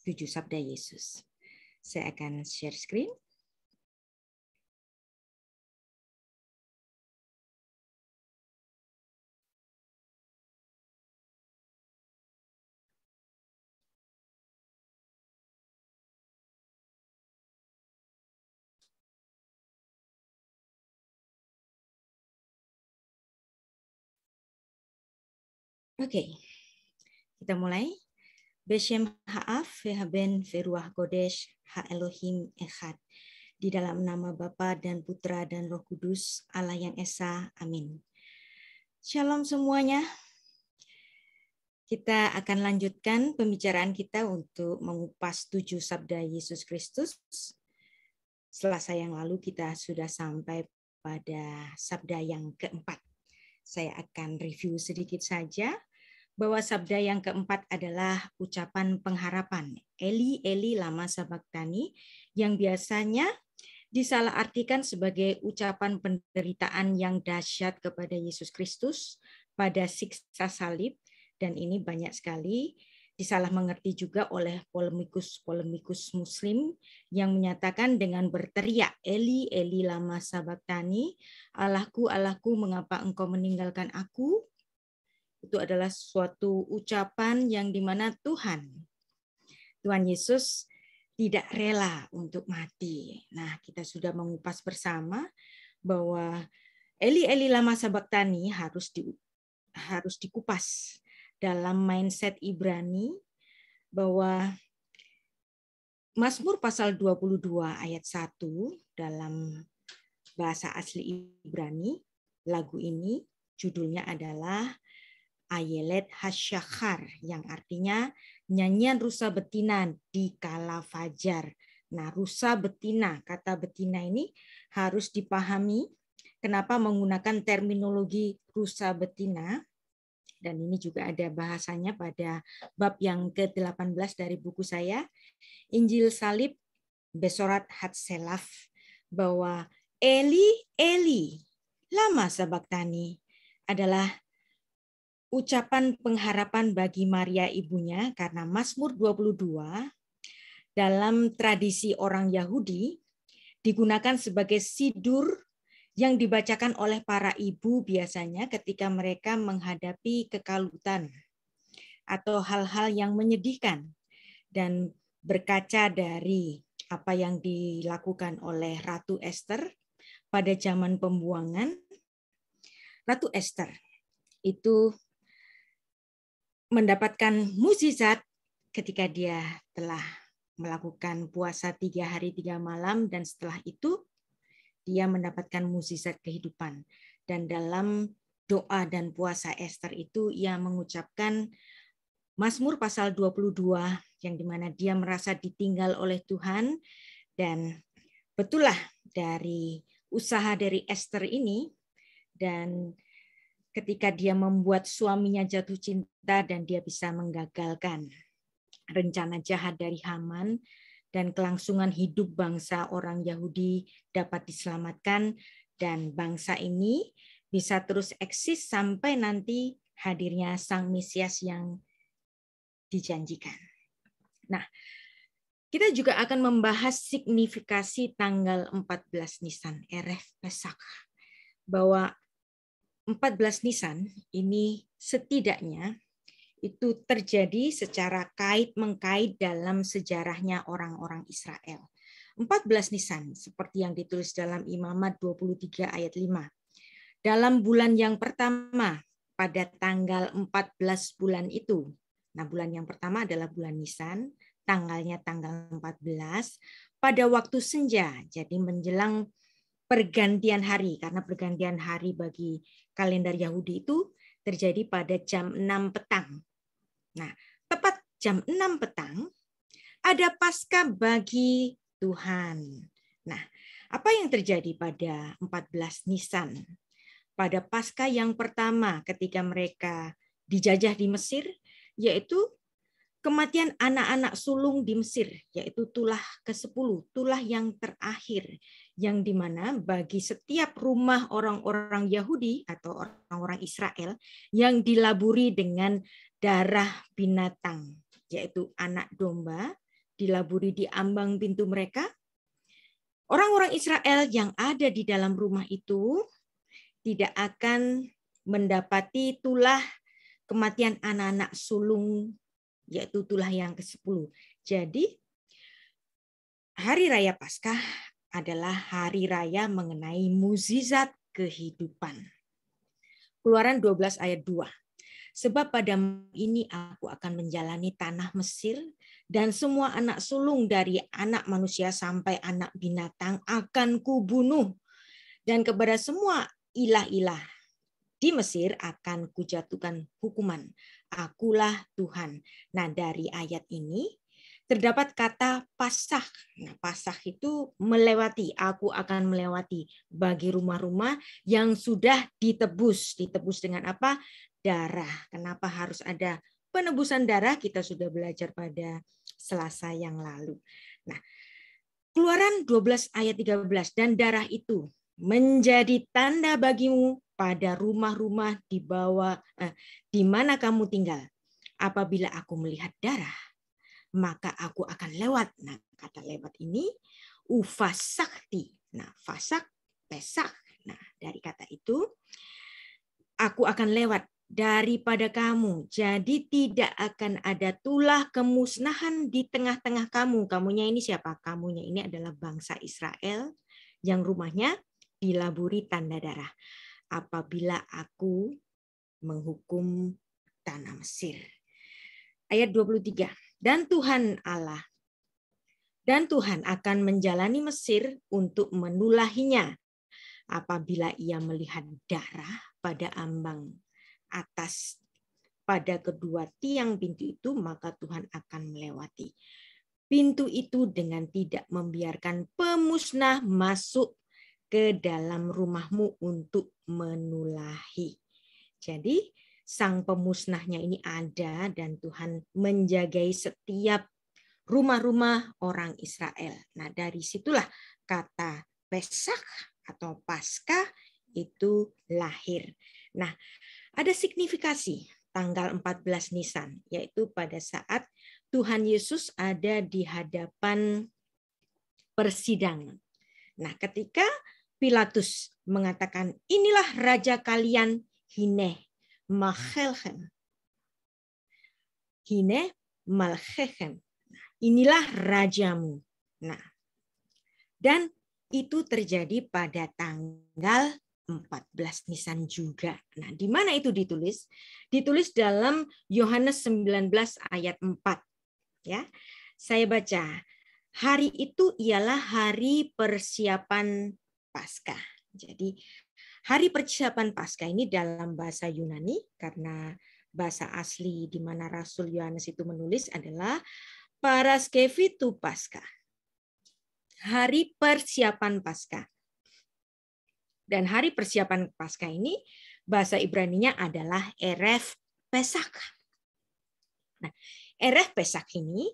7 sabda Yesus. Saya akan share screen. Oke, kita mulai. Beshem Ha'af, Vehaben, Veruah Kodesh, Ha Elohim Echad. Di dalam nama Bapa dan Putra dan Roh Kudus, Allah yang Esa. Amin. Shalom semuanya. Kita akan lanjutkan pembicaraan kita untuk mengupas 7 sabda Yesus Kristus. Selasa yang lalu kita sudah sampai pada sabda yang keempat. Saya akan review sedikit saja bahwa sabda yang keempat adalah ucapan pengharapan. Eli, Eli, lama sabachthani, yang biasanya disalahartikan sebagai ucapan penderitaan yang dahsyat kepada Yesus Kristus pada siksa salib, dan ini banyak sekali disalah mengerti juga oleh polemikus Muslim yang menyatakan dengan berteriak, Eli, Eli, lama sabachthani, Allahku, Allahku, mengapa engkau meninggalkan aku? Itu adalah suatu ucapan yang dimana Tuhan Yesus tidak rela untuk mati. Nah, kita sudah mengupas bersama bahwa Eli, Eli, lama sabachthani harus dikupas dalam mindset Ibrani, bahwa Mazmur pasal 22 ayat 1 dalam bahasa asli Ibrani, lagu ini judulnya adalah Ayelet Hasyachar, yang artinya nyanyian rusa betina di kala fajar. Nah, rusa betina, kata betina ini harus dipahami kenapa menggunakan terminologi rusa betina. Dan ini juga ada bahasanya pada bab yang ke-18 dari buku saya, Injil Salib Besorat Hatselaf, bahwa Eli, Eli, lama sabachthani adalah ucapan pengharapan bagi Maria ibunya, karena Mazmur 22 dalam tradisi orang Yahudi digunakan sebagai sidur yang dibacakan oleh para ibu biasanya ketika mereka menghadapi kekalutan atau hal-hal yang menyedihkan. Dan berkaca dari apa yang dilakukan oleh Ratu Esther pada zaman pembuangan, Ratu Esther itu mendapatkan mukjizat ketika dia telah melakukan puasa 3 hari 3 malam, dan setelah itu dia mendapatkan mukjizat kehidupan. Dan dalam doa dan puasa Esther itu ia mengucapkan Mazmur pasal 22 yang dimana dia merasa ditinggal oleh Tuhan. Dan betullah dari usaha dari Esther ini, dan ketika dia membuat suaminya jatuh cinta dan dia bisa menggagalkan rencana jahat dari Haman, dan kelangsungan hidup bangsa orang Yahudi dapat diselamatkan, dan bangsa ini bisa terus eksis sampai nanti hadirnya Sang Mesias yang dijanjikan. Nah, kita juga akan membahas signifikasi tanggal 14 Nisan, Erev Pesach, bahwa 14 Nisan ini setidaknya itu terjadi secara kait-mengkait dalam sejarahnya orang-orang Israel. 14 Nisan seperti yang ditulis dalam Imamat 23 ayat 5. Dalam bulan yang pertama pada tanggal 14 bulan itu. Nah, bulan yang pertama adalah bulan Nisan, tanggalnya tanggal 14 pada waktu senja. Jadi menjelang pergantian hari, karena pergantian hari bagi kalender Yahudi itu terjadi pada jam 6 petang. Nah, tepat jam 6 petang ada Paskah bagi Tuhan. Nah, apa yang terjadi pada 14 Nisan? Pada Paskah yang pertama ketika mereka dijajah di Mesir, yaitu kematian anak-anak sulung di Mesir, yaitu tulah ke-10, tulah yang terakhir, yang dimana bagi setiap rumah orang-orang Yahudi atau orang-orang Israel yang dilaburi dengan darah binatang, yaitu anak domba dilaburi di ambang pintu mereka, orang-orang Israel yang ada di dalam rumah itu tidak akan mendapati tulah kematian anak-anak sulung, yaitu tulah yang ke-10. Jadi, Hari Raya Paskah adalah hari raya mengenai mukjizat kehidupan. Keluaran 12 ayat 2. Sebab pada ini aku akan menjalani tanah Mesir, dan semua anak sulung dari anak manusia sampai anak binatang akan kubunuh. Dan kepada semua ilah-ilah di Mesir akan kujatuhkan hukuman. Akulah Tuhan. Nah, dari ayat ini terdapat kata Paskah. Nah, Paskah itu melewati, aku akan melewati bagi rumah-rumah yang sudah ditebus. Ditebus dengan apa? Darah. Kenapa harus ada penebusan darah? Kita sudah belajar pada Selasa yang lalu. Nah, Keluaran 12 ayat 13, dan darah itu menjadi tanda bagimu pada rumah-rumah di mana kamu tinggal. Apabila aku melihat darah, maka aku akan lewat. Nah, kata lewat ini ufasakti. Nah, fasak, pesak. Nah, dari kata itu aku akan lewat daripada kamu. Jadi tidak akan ada tulah kemusnahan di tengah-tengah kamu. Kamunya ini siapa? Kamunya ini adalah bangsa Israel yang rumahnya dilaburi tanda darah. Apabila aku menghukum tanah Mesir. Ayat 23. Dan Tuhan akan menjalani Mesir untuk menulahinya. Apabila ia melihat darah pada ambang atas pada kedua tiang pintu itu, maka Tuhan akan melewati pintu itu dengan tidak membiarkan pemusnah masuk ke dalam rumahmu untuk menulahi. Jadi sang pemusnahnya ini ada dan Tuhan menjagai setiap rumah-rumah orang Israel. Nah, dari situlah kata Pesak atau Paskah itu lahir. Nah, ada signifikasi tanggal 14 Nisan, yaitu pada saat Tuhan Yesus ada di hadapan persidangan. Nah, ketika Pilatus mengatakan, inilah raja kalian, hine malchelchem. Hine malchelchem. Inilah rajamu. Nah, dan itu terjadi pada tanggal 14 Nisan juga. Nah, di mana itu ditulis? Ditulis dalam Yohanes 19 ayat 4. Ya. Saya baca. Hari itu ialah hari persiapan Paskah. Jadi, hari persiapan Paskah ini dalam bahasa Yunani, karena bahasa asli di mana Rasul Yohanes itu menulis adalah Paraskevitu Paskah. Hari persiapan Paskah. Dan hari persiapan Paskah ini bahasa Ibraninya adalah Erev Pesak. Nah, Erev Pesak ini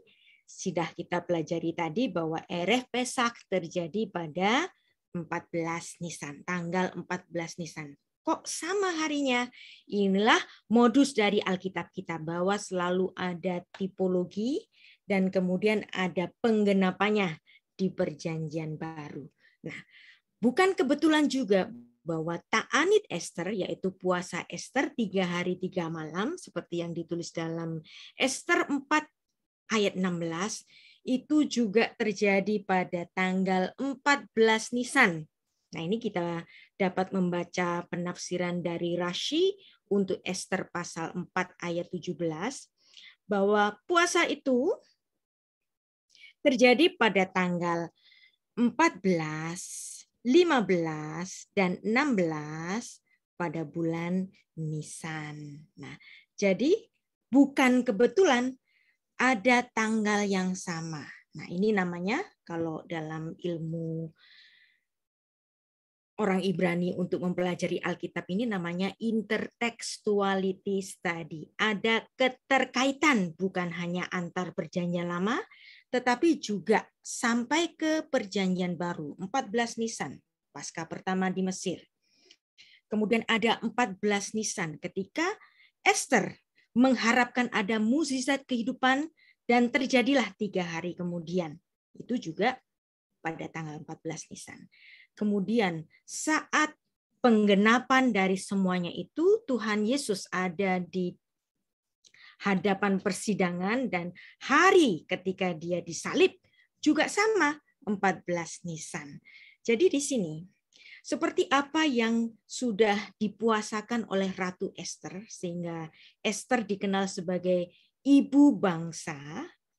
sudah kita pelajari tadi bahwa Erev Pesak terjadi pada 14 Nisan, tanggal 14 Nisan. Kok sama harinya? Inilah modus dari Alkitab kita, bahwa selalu ada tipologi dan kemudian ada penggenapannya di Perjanjian Baru. Nah, bukan kebetulan juga bahwa Ta'anit Ester, yaitu puasa Ester 3 hari 3 malam, seperti yang ditulis dalam Ester 4 ayat 16, itu juga terjadi pada tanggal 14 Nisan. Nah, ini kita dapat membaca penafsiran dari Rashi untuk Ester pasal 4 ayat 17, bahwa puasa itu terjadi pada tanggal 14, 15, dan 16 pada bulan Nisan. Nah, jadi bukan kebetulan ada tanggal yang sama. Nah, ini namanya kalau dalam ilmu orang Ibrani untuk mempelajari Alkitab ini namanya intertextuality study. Ada keterkaitan bukan hanya antar Perjanjian Lama, tetapi juga sampai ke Perjanjian Baru. 14 Nisan, Paskah pertama di Mesir. Kemudian ada 14 Nisan ketika Ester mengharapkan ada mukjizat kehidupan, Dan terjadilah 3 hari kemudian. Itu juga pada tanggal 14 Nisan. Kemudian saat penggenapan dari semuanya itu, Tuhan Yesus ada di hadapan persidangan, dan hari ketika dia disalib juga sama, 14 Nisan. Jadi di sini, seperti apa yang sudah dipuasakan oleh Ratu Ester, sehingga Ester dikenal sebagai ibu bangsa,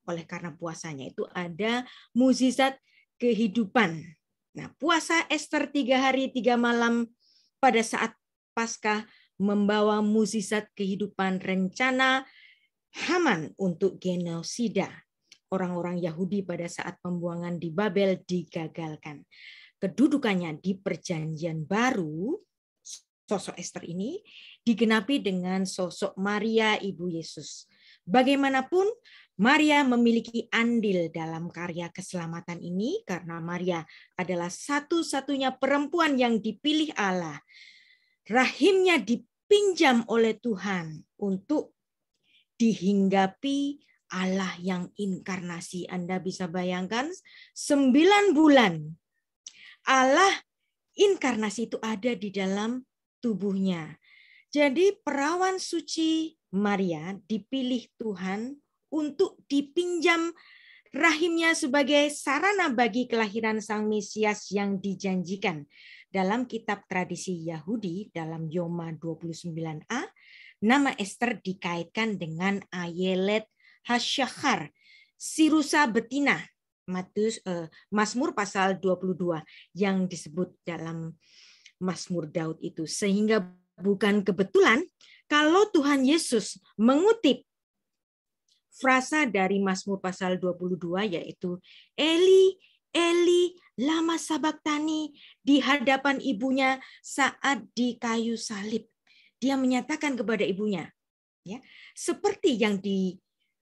oleh karena puasanya itu ada mukjizat kehidupan. Nah, puasa Ester 3 hari 3 malam pada saat Paskah membawa mukjizat kehidupan, rencana Haman untuk genosida orang-orang Yahudi pada saat pembuangan di Babel digagalkan. Kedudukannya di Perjanjian Baru, sosok Ester ini digenapi dengan sosok Maria Ibu Yesus. Bagaimanapun, Maria memiliki andil dalam karya keselamatan ini karena Maria adalah satu-satunya perempuan yang dipilih Allah. Rahimnya dipinjam oleh Tuhan untuk dihinggapi Allah yang inkarnasi. Anda bisa bayangkan 9 bulan Allah inkarnasi itu ada di dalam tubuhnya. Jadi perawan suci Maria dipilih Tuhan untuk dipinjam rahimnya sebagai sarana bagi kelahiran Sang Mesias yang dijanjikan. Dalam kitab tradisi Yahudi, dalam Yoma 29a, nama Ester dikaitkan dengan Ayelet Hasyachar, si rusa betina, Mazmur pasal 22 yang disebut dalam Mazmur Daud itu. Sehingga bukan kebetulan kalau Tuhan Yesus mengutip frasa dari Mazmur pasal 22 yaitu Eli, Eli, lama sabachthani di hadapan ibunya saat di kayu salib. Dia menyatakan kepada ibunya, ya, seperti yang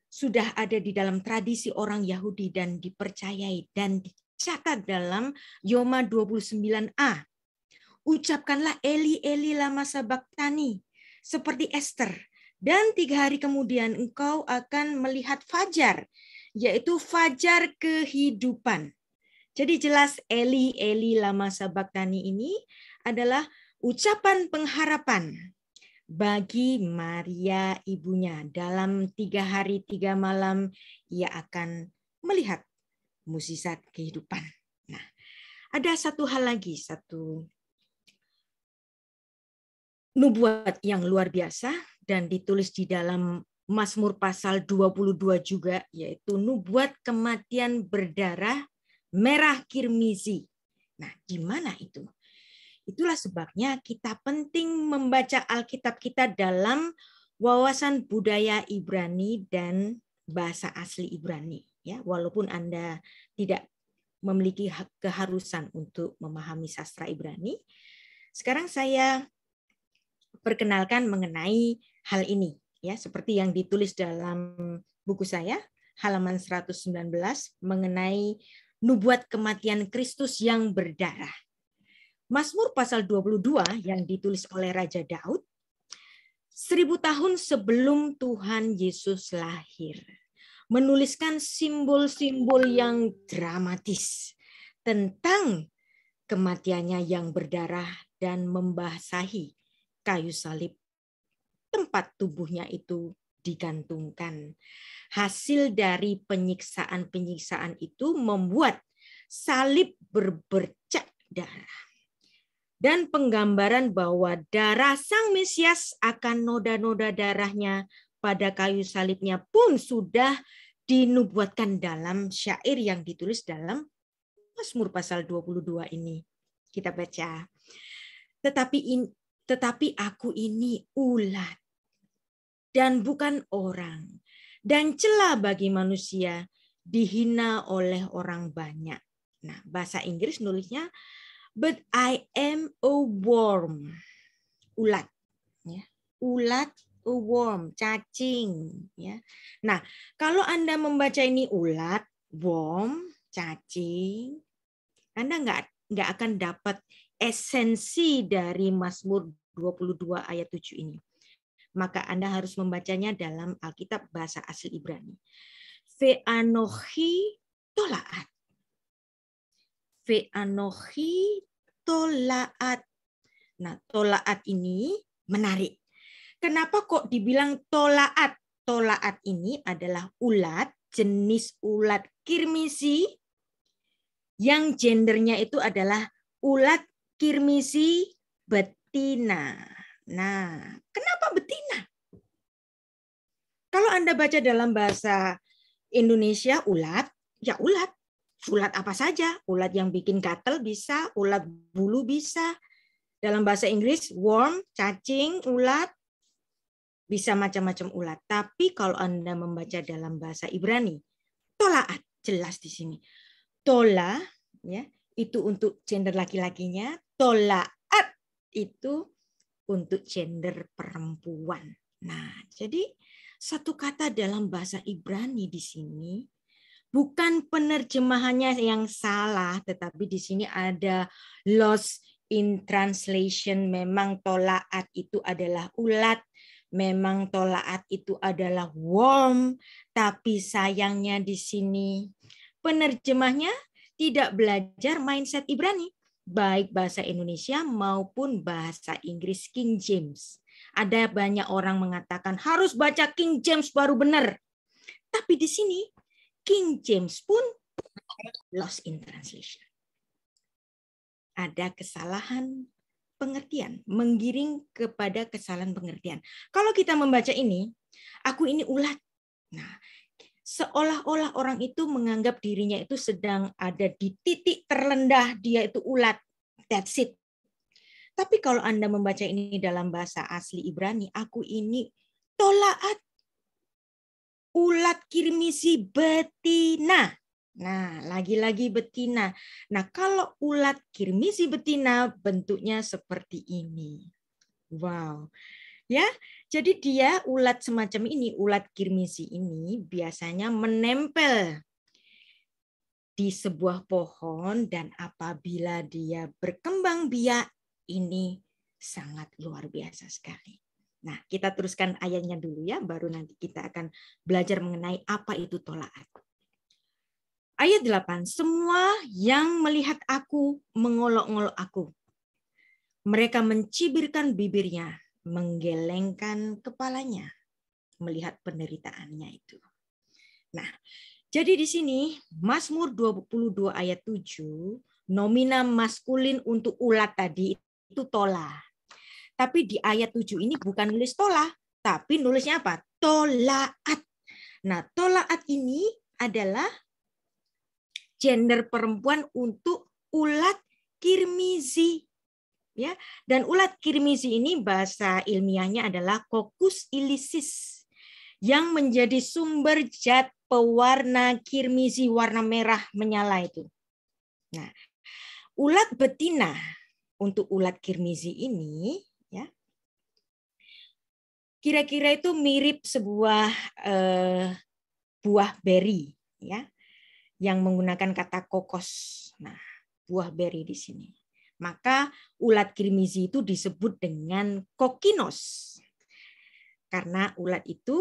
sudah ada di dalam tradisi orang Yahudi dan dipercayai dan dicatat dalam Yoma 29a. Ucapkanlah Eli, Eli, lama sabachthani, seperti Ester. Dan 3 hari kemudian engkau akan melihat fajar, yaitu fajar kehidupan. Jadi jelas Eli, Eli, lama sabachthani ini adalah ucapan pengharapan bagi Maria ibunya. Dalam 3 hari 3 malam ia akan melihat mukjizat kehidupan. Nah, ada satu hal lagi, satu nubuat yang luar biasa dan ditulis di dalam Mazmur pasal 22 juga, yaitu nubuat kematian berdarah merah kirmizi. Nah, di mana itu? Itulah sebabnya kita penting membaca Alkitab kita dalam wawasan budaya Ibrani dan bahasa asli Ibrani. Ya, walaupun Anda tidak memiliki keharusan untuk memahami sastra Ibrani, sekarang saya perkenalkan mengenai hal ini. Ya, seperti yang ditulis dalam buku saya, halaman 119, mengenai nubuat kematian Kristus yang berdarah. Mazmur pasal 22 yang ditulis oleh Raja Daud 1000 tahun sebelum Tuhan Yesus lahir, menuliskan simbol-simbol yang dramatis tentang kematiannya yang berdarah dan membasahi kayu salib tempat tubuhnya itu digantungkan. Hasil dari penyiksaan-penyiksaan itu membuat salib berbercak darah. Dan penggambaran bahwa darah Sang Mesias akan noda-noda darahnya pada kayu salibnya pun sudah dinubuatkan dalam syair yang ditulis dalam Mazmur pasal 22 ini. Kita baca. Tetapi aku ini ulat dan bukan orang, dan celah bagi manusia, dihina oleh orang banyak. Nah, bahasa Inggris nulisnya but I am a worm. Ulat. Ya. Ulat, a worm, cacing. Ya. Nah, kalau Anda membaca ini ulat, worm, cacing, Anda nggak akan dapat esensi dari Mazmur 22 ayat 7 ini. Maka Anda harus membacanya dalam Alkitab bahasa asli Ibrani. Ve'anochi tolaat. Ve'anochi tolaat. Nah, tolaat ini menarik. Kenapa kok dibilang tolaat? Tolaat ini adalah ulat, jenis ulat kirmisi, yang gendernya itu adalah ulat kirmisi betina. Nah, kenapa betina? Kalau Anda baca dalam bahasa Indonesia ulat, ya ulat. Ulat apa saja. Ulat yang bikin gatel bisa, ulat bulu bisa. Dalam bahasa Inggris, worm, cacing, ulat, bisa macam-macam ulat. Tapi kalau Anda membaca dalam bahasa Ibrani, tolaat, jelas di sini. Tola, ya, itu untuk gender laki-lakinya. Tolaat itu untuk gender perempuan. Nah, jadi satu kata dalam bahasa Ibrani di sini bukan penerjemahannya yang salah, tetapi di sini ada lost in translation. Memang tolaat itu adalah ulat, memang tolaat itu adalah worm, tapi sayangnya di sini penerjemahnya tidak belajar mindset Ibrani, baik bahasa Indonesia maupun bahasa Inggris King James. Ada banyak orang mengatakan harus baca King James baru benar. Tapi di sini King James pun lost in translation. Ada kesalahan pengertian, menggiring kepada kesalahan pengertian. Kalau kita membaca ini, aku ini ulat. Nah, seolah-olah orang itu menganggap dirinya itu sedang ada di titik terendah, dia itu ulat. That's it. Tapi kalau Anda membaca ini dalam bahasa asli Ibrani, aku ini tolaat. Ulat kirmisi betina. Nah, lagi-lagi betina. Nah, kalau ulat kirmisi betina bentuknya seperti ini. Wow. Ya, jadi dia ulat semacam ini, ulat kirmisi ini biasanya menempel di sebuah pohon dan apabila dia berkembang biak, ini sangat luar biasa sekali. Nah, kita teruskan ayatnya dulu ya, baru nanti kita akan belajar mengenai apa itu tolaat. Ayat 8, semua yang melihat aku mengolok-ngolok aku. Mereka mencibirkan bibirnya, menggelengkan kepalanya, melihat penderitaannya itu. Nah, jadi di sini Mazmur 22 ayat 7, nomina maskulin untuk ulat tadi itu tola. Tapi di ayat 7 ini bukan nulis tola, tapi nulisnya apa? Tolaat. Nah, tolaat ini adalah gender perempuan untuk ulat kirmizi. Ya, dan ulat kirmizi ini bahasa ilmiahnya adalah Coccus ilicis yang menjadi sumber zat pewarna kirmizi warna merah menyala itu. Nah, ulat betina untuk ulat kirmizi ini ya, kira-kira itu mirip sebuah buah beri ya, yang menggunakan kata kokos. Nah, buah beri di sini. Maka ulat kirmizi itu disebut dengan kokinos. Karena ulat itu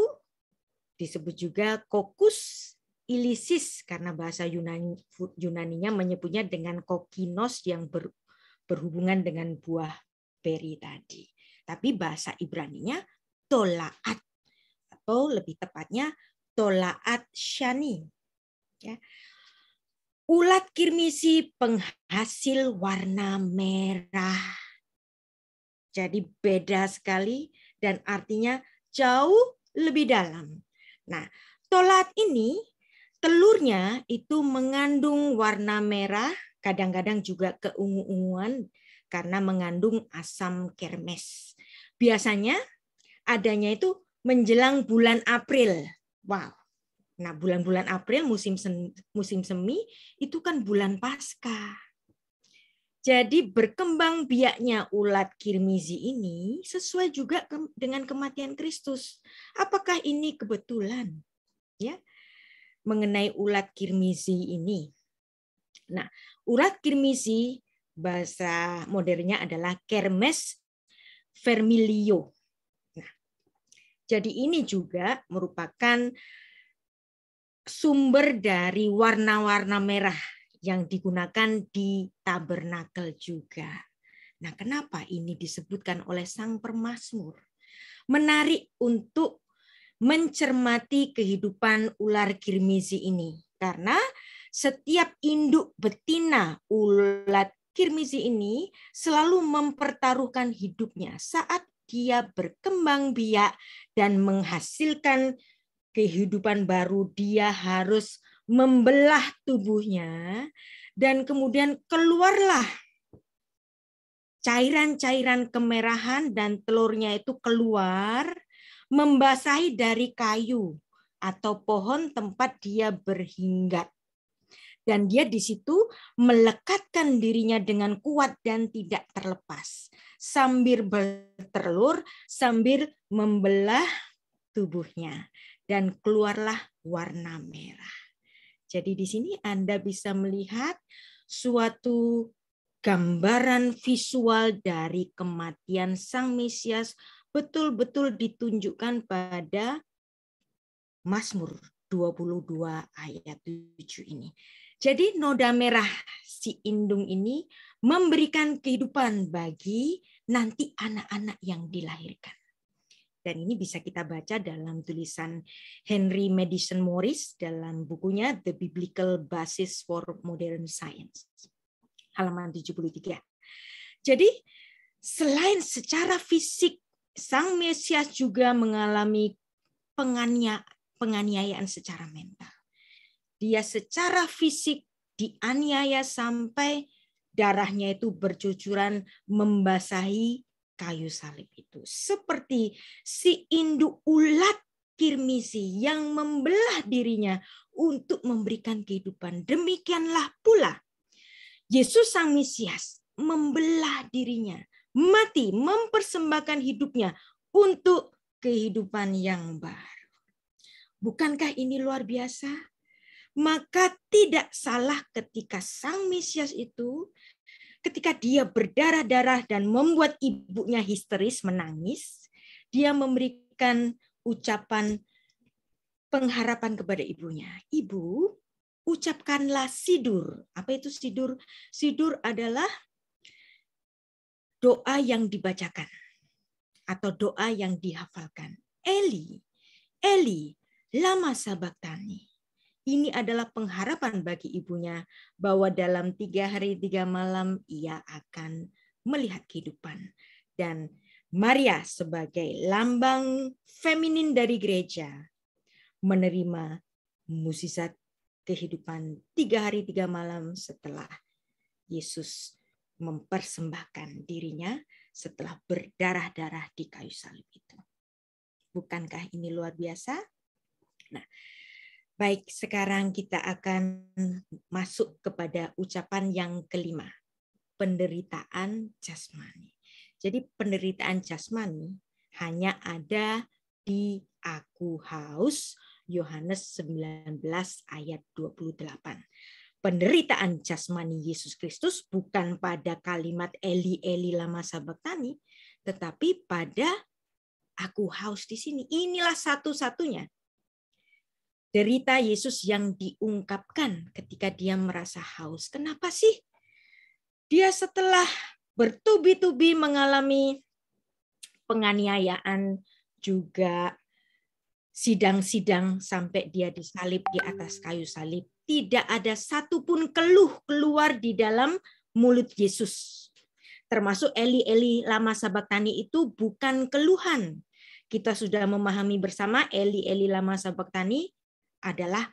disebut juga Coccus ilicis karena bahasa Yunaninya menyebutnya dengan kokinos yang berhubungan dengan buah beri tadi. Tapi bahasa Ibraninya tolaat atau lebih tepatnya tolaat shani. Ya. Ulat kirmisi penghasil warna merah. Jadi beda sekali dan artinya jauh lebih dalam. Nah, tolaat ini telurnya itu mengandung warna merah, kadang-kadang juga keungu-unguan karena mengandung asam kermes. Biasanya adanya itu menjelang bulan April. Wow. Nah, bulan-bulan April musim semi itu kan bulan Paskah. Jadi berkembang biaknya ulat kirmizi ini sesuai juga dengan kematian Kristus. Apakah ini kebetulan? Ya, mengenai ulat kirmizi ini. Nah, ulat kirmizi bahasa modernnya adalah Kermes vermilio. Nah, jadi ini juga merupakan sumber dari warna-warna merah yang digunakan di tabernakel juga. Nah, kenapa ini disebutkan oleh sang pemazmur? Menarik untuk mencermati kehidupan ular kirmizi ini. Karena setiap induk betina ulat kirmizi ini selalu mempertaruhkan hidupnya saat dia berkembang biak dan menghasilkan kehidupan baru. Dia harus membelah tubuhnya dan kemudian keluarlah cairan-cairan kemerahan dan telurnya itu keluar, membasahi dari kayu atau pohon tempat dia berhinggat. Dan dia di situ melekatkan dirinya dengan kuat dan tidak terlepas. Sambil bertelur, sambil membelah tubuhnya. Dan keluarlah warna merah. Jadi di sini Anda bisa melihat suatu gambaran visual dari kematian Sang Mesias betul-betul ditunjukkan pada Mazmur 22 ayat 7 ini. Jadi noda merah si indung ini memberikan kehidupan bagi nanti anak-anak yang dilahirkan. Dan ini bisa kita baca dalam tulisan Henry Madison Morris dalam bukunya The Biblical Basis for Modern Science. Halaman 73. Jadi selain secara fisik, Sang Mesias juga mengalami penganiayaan secara mental. Dia secara fisik dianiaya sampai darahnya itu bercucuran membasahi kayu salib itu. Seperti si induk ulat kirmizi yang membelah dirinya untuk memberikan kehidupan. Demikianlah pula Yesus Sang Mesias membelah dirinya, mati, mempersembahkan hidupnya untuk kehidupan yang baru. Bukankah ini luar biasa? Maka tidak salah ketika Sang Mesias itu, ketika dia berdarah-darah dan membuat ibunya histeris menangis, dia memberikan ucapan pengharapan kepada ibunya. Ibu, ucapkanlah sidur. Apa itu sidur? Sidur adalah doa yang dibacakan atau doa yang dihafalkan. Eli, Eli, lama sabachthani. Ini adalah pengharapan bagi ibunya bahwa dalam 3 hari 3 malam ia akan melihat kehidupan. Dan Maria sebagai lambang feminin dari gereja menerima mukjizat kehidupan 3 hari 3 malam setelah Yesus mempersembahkan dirinya setelah berdarah-darah di kayu salib itu. Bukankah ini luar biasa? Nah, baik, sekarang kita akan masuk kepada ucapan yang kelima, penderitaan jasmani. Jadi penderitaan jasmani hanya ada di Aku Haus, Yohanes 19 ayat 28. Penderitaan jasmani Yesus Kristus bukan pada kalimat Eli Eli lama sabachthani, tetapi pada Aku Haus di sini. Inilah satu-satunya derita Yesus yang diungkapkan ketika dia merasa haus. Kenapa sih? Dia setelah bertubi-tubi mengalami penganiayaan, juga sidang-sidang sampai dia disalib di atas kayu salib. Tidak ada satupun keluh keluar di dalam mulut Yesus. Termasuk Eli Eli lama sabachthani itu bukan keluhan. Kita sudah memahami bersama Eli Eli lama sabachthani adalah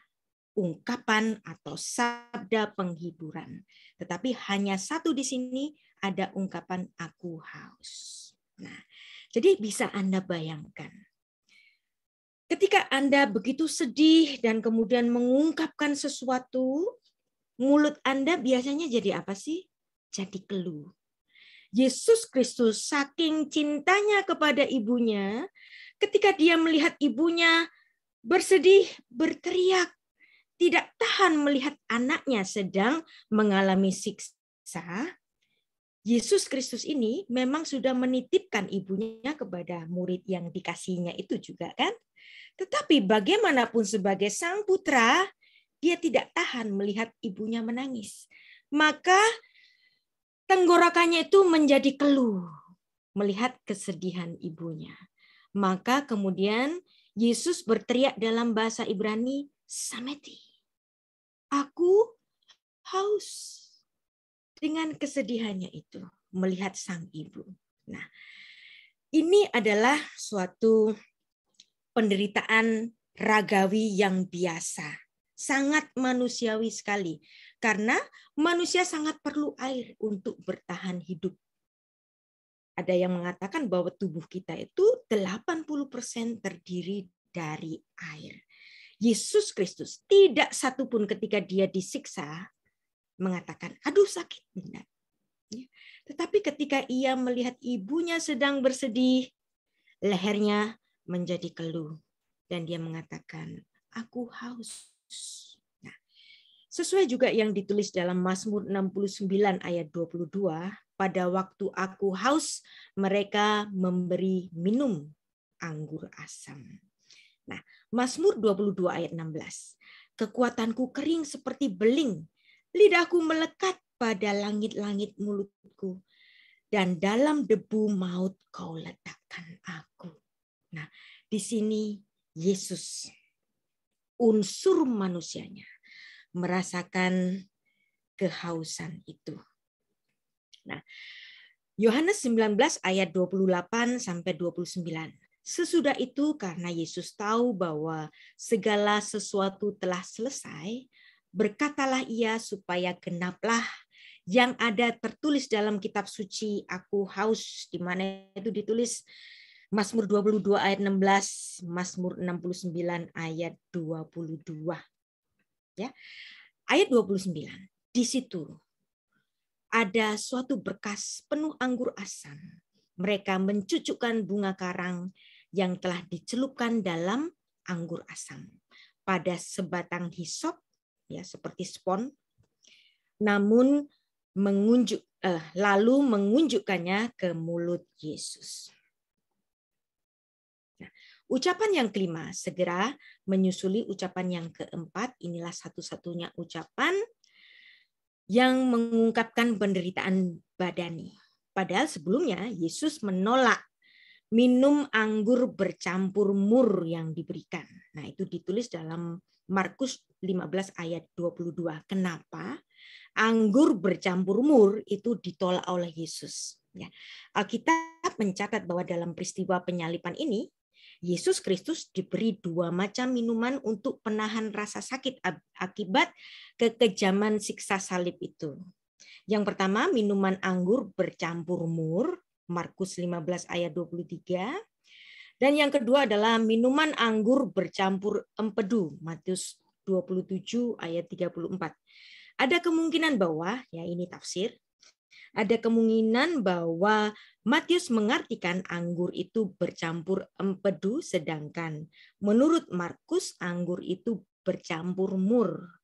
ungkapan atau sabda penghiburan. Tetapi hanya satu di sini ada ungkapan aku haus. Nah, jadi bisa Anda bayangkan. Ketika Anda begitu sedih dan kemudian mengungkapkan sesuatu, mulut Anda biasanya jadi apa sih? Jadi keluh. Yesus Kristus saking cintanya kepada ibunya, ketika dia melihat ibunya bersedih, berteriak, tidak tahan melihat anaknya sedang mengalami siksa, Yesus Kristus ini memang sudah menitipkan ibunya kepada murid yang dikasihinya itu juga kan. Tetapi bagaimanapun sebagai sang putra, dia tidak tahan melihat ibunya menangis. Maka tenggorokannya itu menjadi keluh melihat kesedihan ibunya. Maka kemudian Yesus berteriak dalam bahasa Ibrani, Sameti, aku haus. Dengan kesedihannya itu melihat sang ibu. Nah, ini adalah suatu penderitaan ragawi yang biasa, sangat manusiawi sekali, karena manusia sangat perlu air untuk bertahan hidup. Ada yang mengatakan bahwa tubuh kita itu 80% terdiri dari air. Yesus Kristus tidak satupun ketika dia disiksa mengatakan, aduh sakit. Tidak. Tetapi ketika ia melihat ibunya sedang bersedih, lehernya menjadi keluh. Dan dia mengatakan, aku haus. Nah, sesuai juga yang ditulis dalam Mazmur 69 ayat 22, pada waktu aku haus, mereka memberi minum anggur asam. Nah, Mazmur 22 ayat 16. Kekuatanku kering seperti beling, lidahku melekat pada langit-langit mulutku, dan dalam debu maut kau letakkan aku. Nah, di sini Yesus, unsur manusianya, merasakan kehausan itu. Nah, Yohanes 19 ayat 28 sampai 29. Sesudah itu karena Yesus tahu bahwa segala sesuatu telah selesai, berkatalah ia supaya genaplah yang ada tertulis dalam kitab suci, aku haus, di mana itu ditulis Mazmur 22 ayat 16, Mazmur 69 ayat 22. Ya. Ayat 29. Di situ ada suatu berkas penuh anggur asam. Mereka mencucukkan bunga karang yang telah dicelupkan dalam anggur asam pada sebatang hisop, ya seperti spon, namun lalu mengunjukkannya ke mulut Yesus. Nah, ucapan yang kelima segera menyusuli ucapan yang keempat. Inilah satu-satunya ucapan yang mengungkapkan penderitaan badani. Padahal sebelumnya Yesus menolak minum anggur bercampur mur yang diberikan. Nah, itu ditulis dalam Markus 15 ayat 22. Kenapa? Anggur bercampur mur itu ditolak oleh Yesus. Ya. Alkitab mencatat bahwa dalam peristiwa penyaliban ini, Yesus Kristus diberi 2 macam minuman untuk penahan rasa sakit akibat kekejaman siksa salib itu. Yang pertama, minuman anggur bercampur mur, Markus 15 ayat 23. Dan yang kedua adalah minuman anggur bercampur empedu, Matius 27 ayat 34. Ada kemungkinan bahwa, ya ini tafsir, ada kemungkinan bahwa Matius mengartikan anggur itu bercampur empedu, sedangkan menurut Markus anggur itu bercampur mur.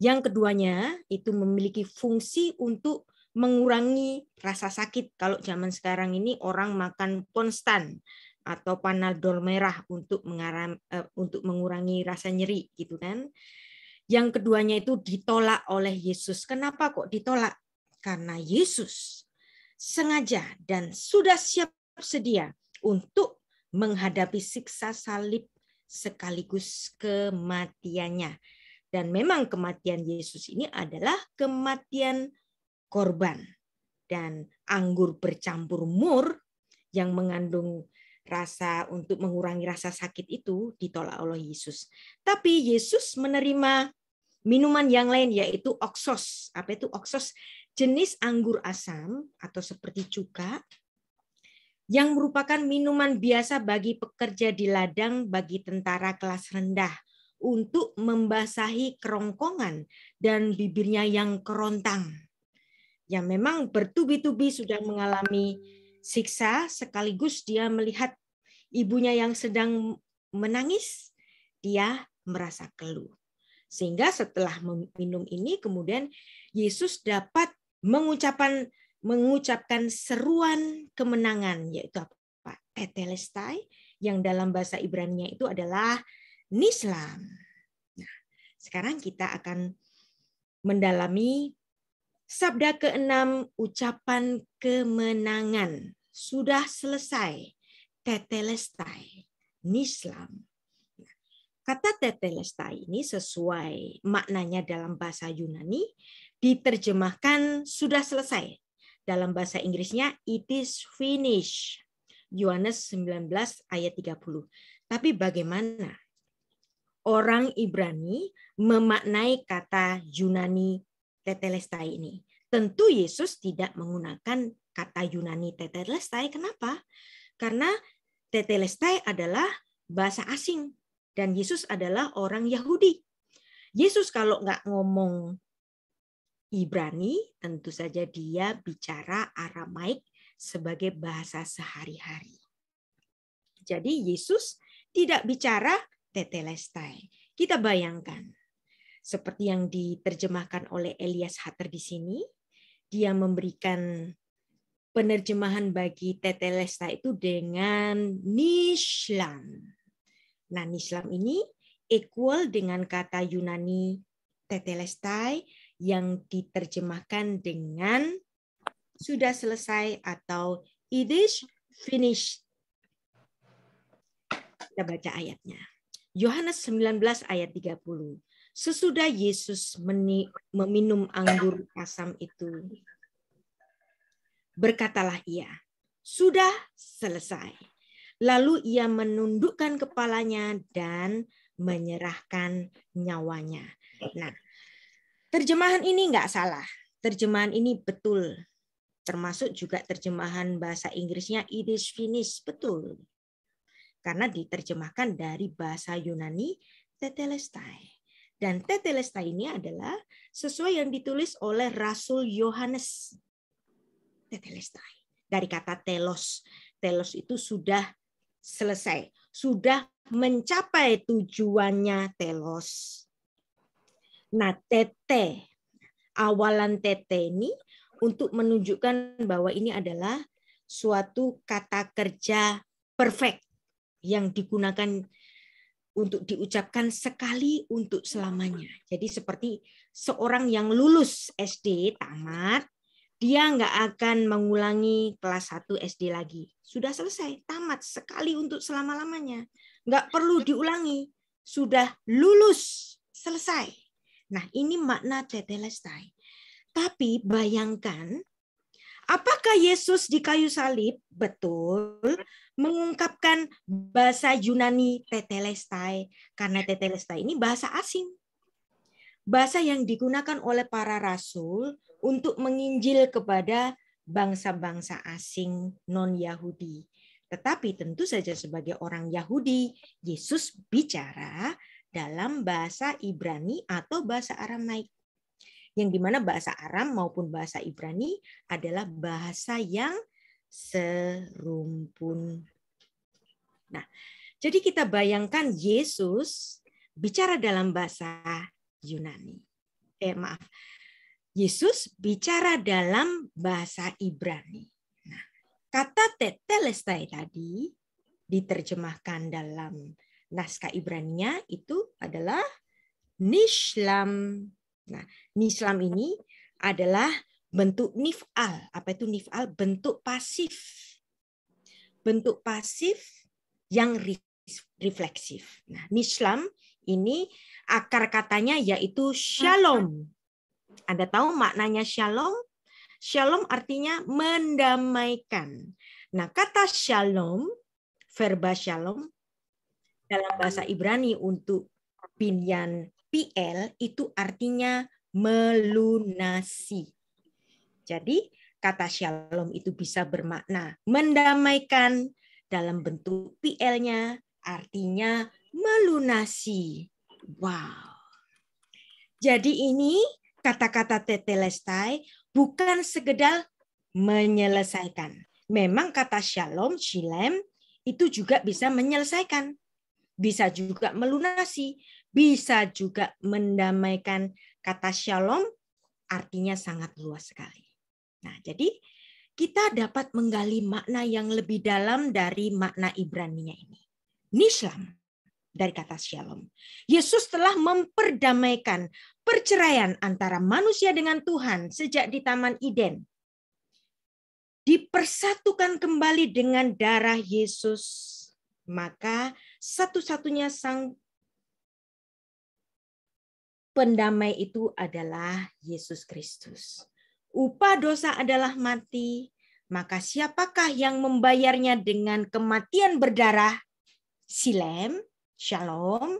Yang keduanya itu memiliki fungsi untuk mengurangi rasa sakit. Kalau zaman sekarang ini orang makan Ponstan atau Panadol merah untuk mengurangi rasa nyeri gitu kan. Yang keduanya itu ditolak oleh Yesus. Kenapa kok ditolak? Karena Yesus sengaja dan sudah siap sedia untuk menghadapi siksa salib sekaligus kematiannya. Dan memang kematian Yesus ini adalah kematian korban. Dan anggur bercampur mur yang mengandung rasa untuk mengurangi rasa sakit itu ditolak oleh Yesus. Tapi Yesus menerima minuman yang lain, yaitu oksos. Apa itu oksos? Jenis anggur asam atau seperti cuka yang merupakan minuman biasa bagi pekerja di ladang, bagi tentara kelas rendah, untuk membasahi kerongkongan dan bibirnya yang kerontang. Yang memang bertubi-tubi sudah mengalami siksa, sekaligus dia melihat ibunya yang sedang menangis, dia merasa keluh. Sehingga setelah minum ini, kemudian Yesus dapat mengucapkan seruan kemenangan, yaitu apa? Tetelestai, yang dalam bahasa Ibrani itu adalah Nislam. Nah, sekarang kita akan mendalami sabda ke-6, ucapan kemenangan. Sudah selesai. Tetelestai. Nislam. Kata tetelestai ini sesuai maknanya dalam bahasa Yunani, diterjemahkan sudah selesai. Dalam bahasa Inggrisnya, it is finished. Yohanes 19 ayat 30. Tapi bagaimana orang Ibrani memaknai kata Yunani tetelestai ini? Tentu Yesus tidak menggunakan kata Yunani tetelestai. Kenapa? Karena tetelestai adalah bahasa asing. Dan Yesus adalah orang Yahudi. Yesus kalau nggak ngomong Ibrani, tentu saja dia bicara Aramaik sebagai bahasa sehari-hari. Jadi Yesus tidak bicara tetelestai. Kita bayangkan, seperti yang diterjemahkan oleh Elias Hatter di sini, dia memberikan penerjemahan bagi tetelestai itu dengan Nislam. Nah, Nislam ini equal dengan kata Yunani tetelestai yang diterjemahkan dengan sudah selesai atau it is finished. Kita baca ayatnya. Yohanes 19 ayat 30. Sesudah Yesus meminum anggur asam itu, berkatalah ia, sudah selesai. Lalu ia menundukkan kepalanya dan menyerahkan nyawanya. Nah, terjemahan ini nggak salah. Terjemahan ini betul. Termasuk juga terjemahan bahasa Inggrisnya it is finished. Betul. Karena diterjemahkan dari bahasa Yunani tetelestai. Dan tetelestai ini adalah sesuai yang ditulis oleh Rasul Yohanes. Tetelestai. Dari kata telos. Telos itu sudah selesai, sudah mencapai tujuannya telos. Nah, tete, awalan tete ini untuk menunjukkan bahwa ini adalah suatu kata kerja perfect yang digunakan untuk diucapkan sekali untuk selamanya. Jadi seperti seorang yang lulus SD tamat, dia nggak akan mengulangi kelas 1 SD lagi. Sudah selesai, tamat sekali untuk selama-lamanya. Nggak perlu diulangi. Sudah lulus, selesai. Nah, ini makna tetelestai. Tapi bayangkan, apakah Yesus di kayu salib betul mengungkapkan bahasa Yunani tetelestai? Karena tetelestai ini bahasa asing. Bahasa yang digunakan oleh para rasul untuk menginjil kepada bangsa-bangsa asing non-Yahudi. Tetapi tentu saja sebagai orang Yahudi, Yesus bicara dalam bahasa Ibrani atau bahasa Aramaik. Yang dimana bahasa Aram maupun bahasa Ibrani adalah bahasa yang serumpun. Nah, jadi kita bayangkan Yesus bicara dalam bahasa Yunani. Yesus bicara dalam bahasa Ibrani. Nah, kata tetelestai tadi diterjemahkan dalam naskah Ibraninya itu adalah Nislam. Nah, Nislam ini adalah bentuk nif'al. Apa itu nif'al? Bentuk pasif. Bentuk pasif yang refleksif. Nah, Nislam ini akar katanya yaitu shalom. Anda tahu maknanya shalom? Shalom artinya mendamaikan. Nah, kata shalom, verba shalom, dalam bahasa Ibrani untuk binyan PL itu artinya melunasi. Jadi, kata shalom itu bisa bermakna mendamaikan, dalam bentuk PL-nya artinya melunasi. Wow. Jadi ini kata-kata tetelestai bukan sekedar menyelesaikan. Memang kata shalom, shilem, itu juga bisa menyelesaikan. Bisa juga melunasi. Bisa juga mendamaikan. Kata shalom artinya sangat luas sekali. Nah, jadi kita dapat menggali makna yang lebih dalam dari makna Ibraninya ini. Nishlam dari kata shalom. Yesus telah memperdamaikan perceraian antara manusia dengan Tuhan sejak di Taman Eden. Dipersatukan kembali dengan darah Yesus. Maka satu-satunya sang pendamai itu adalah Yesus Kristus. Upah dosa adalah mati. Maka siapakah yang membayarnya dengan kematian berdarah? Shalom,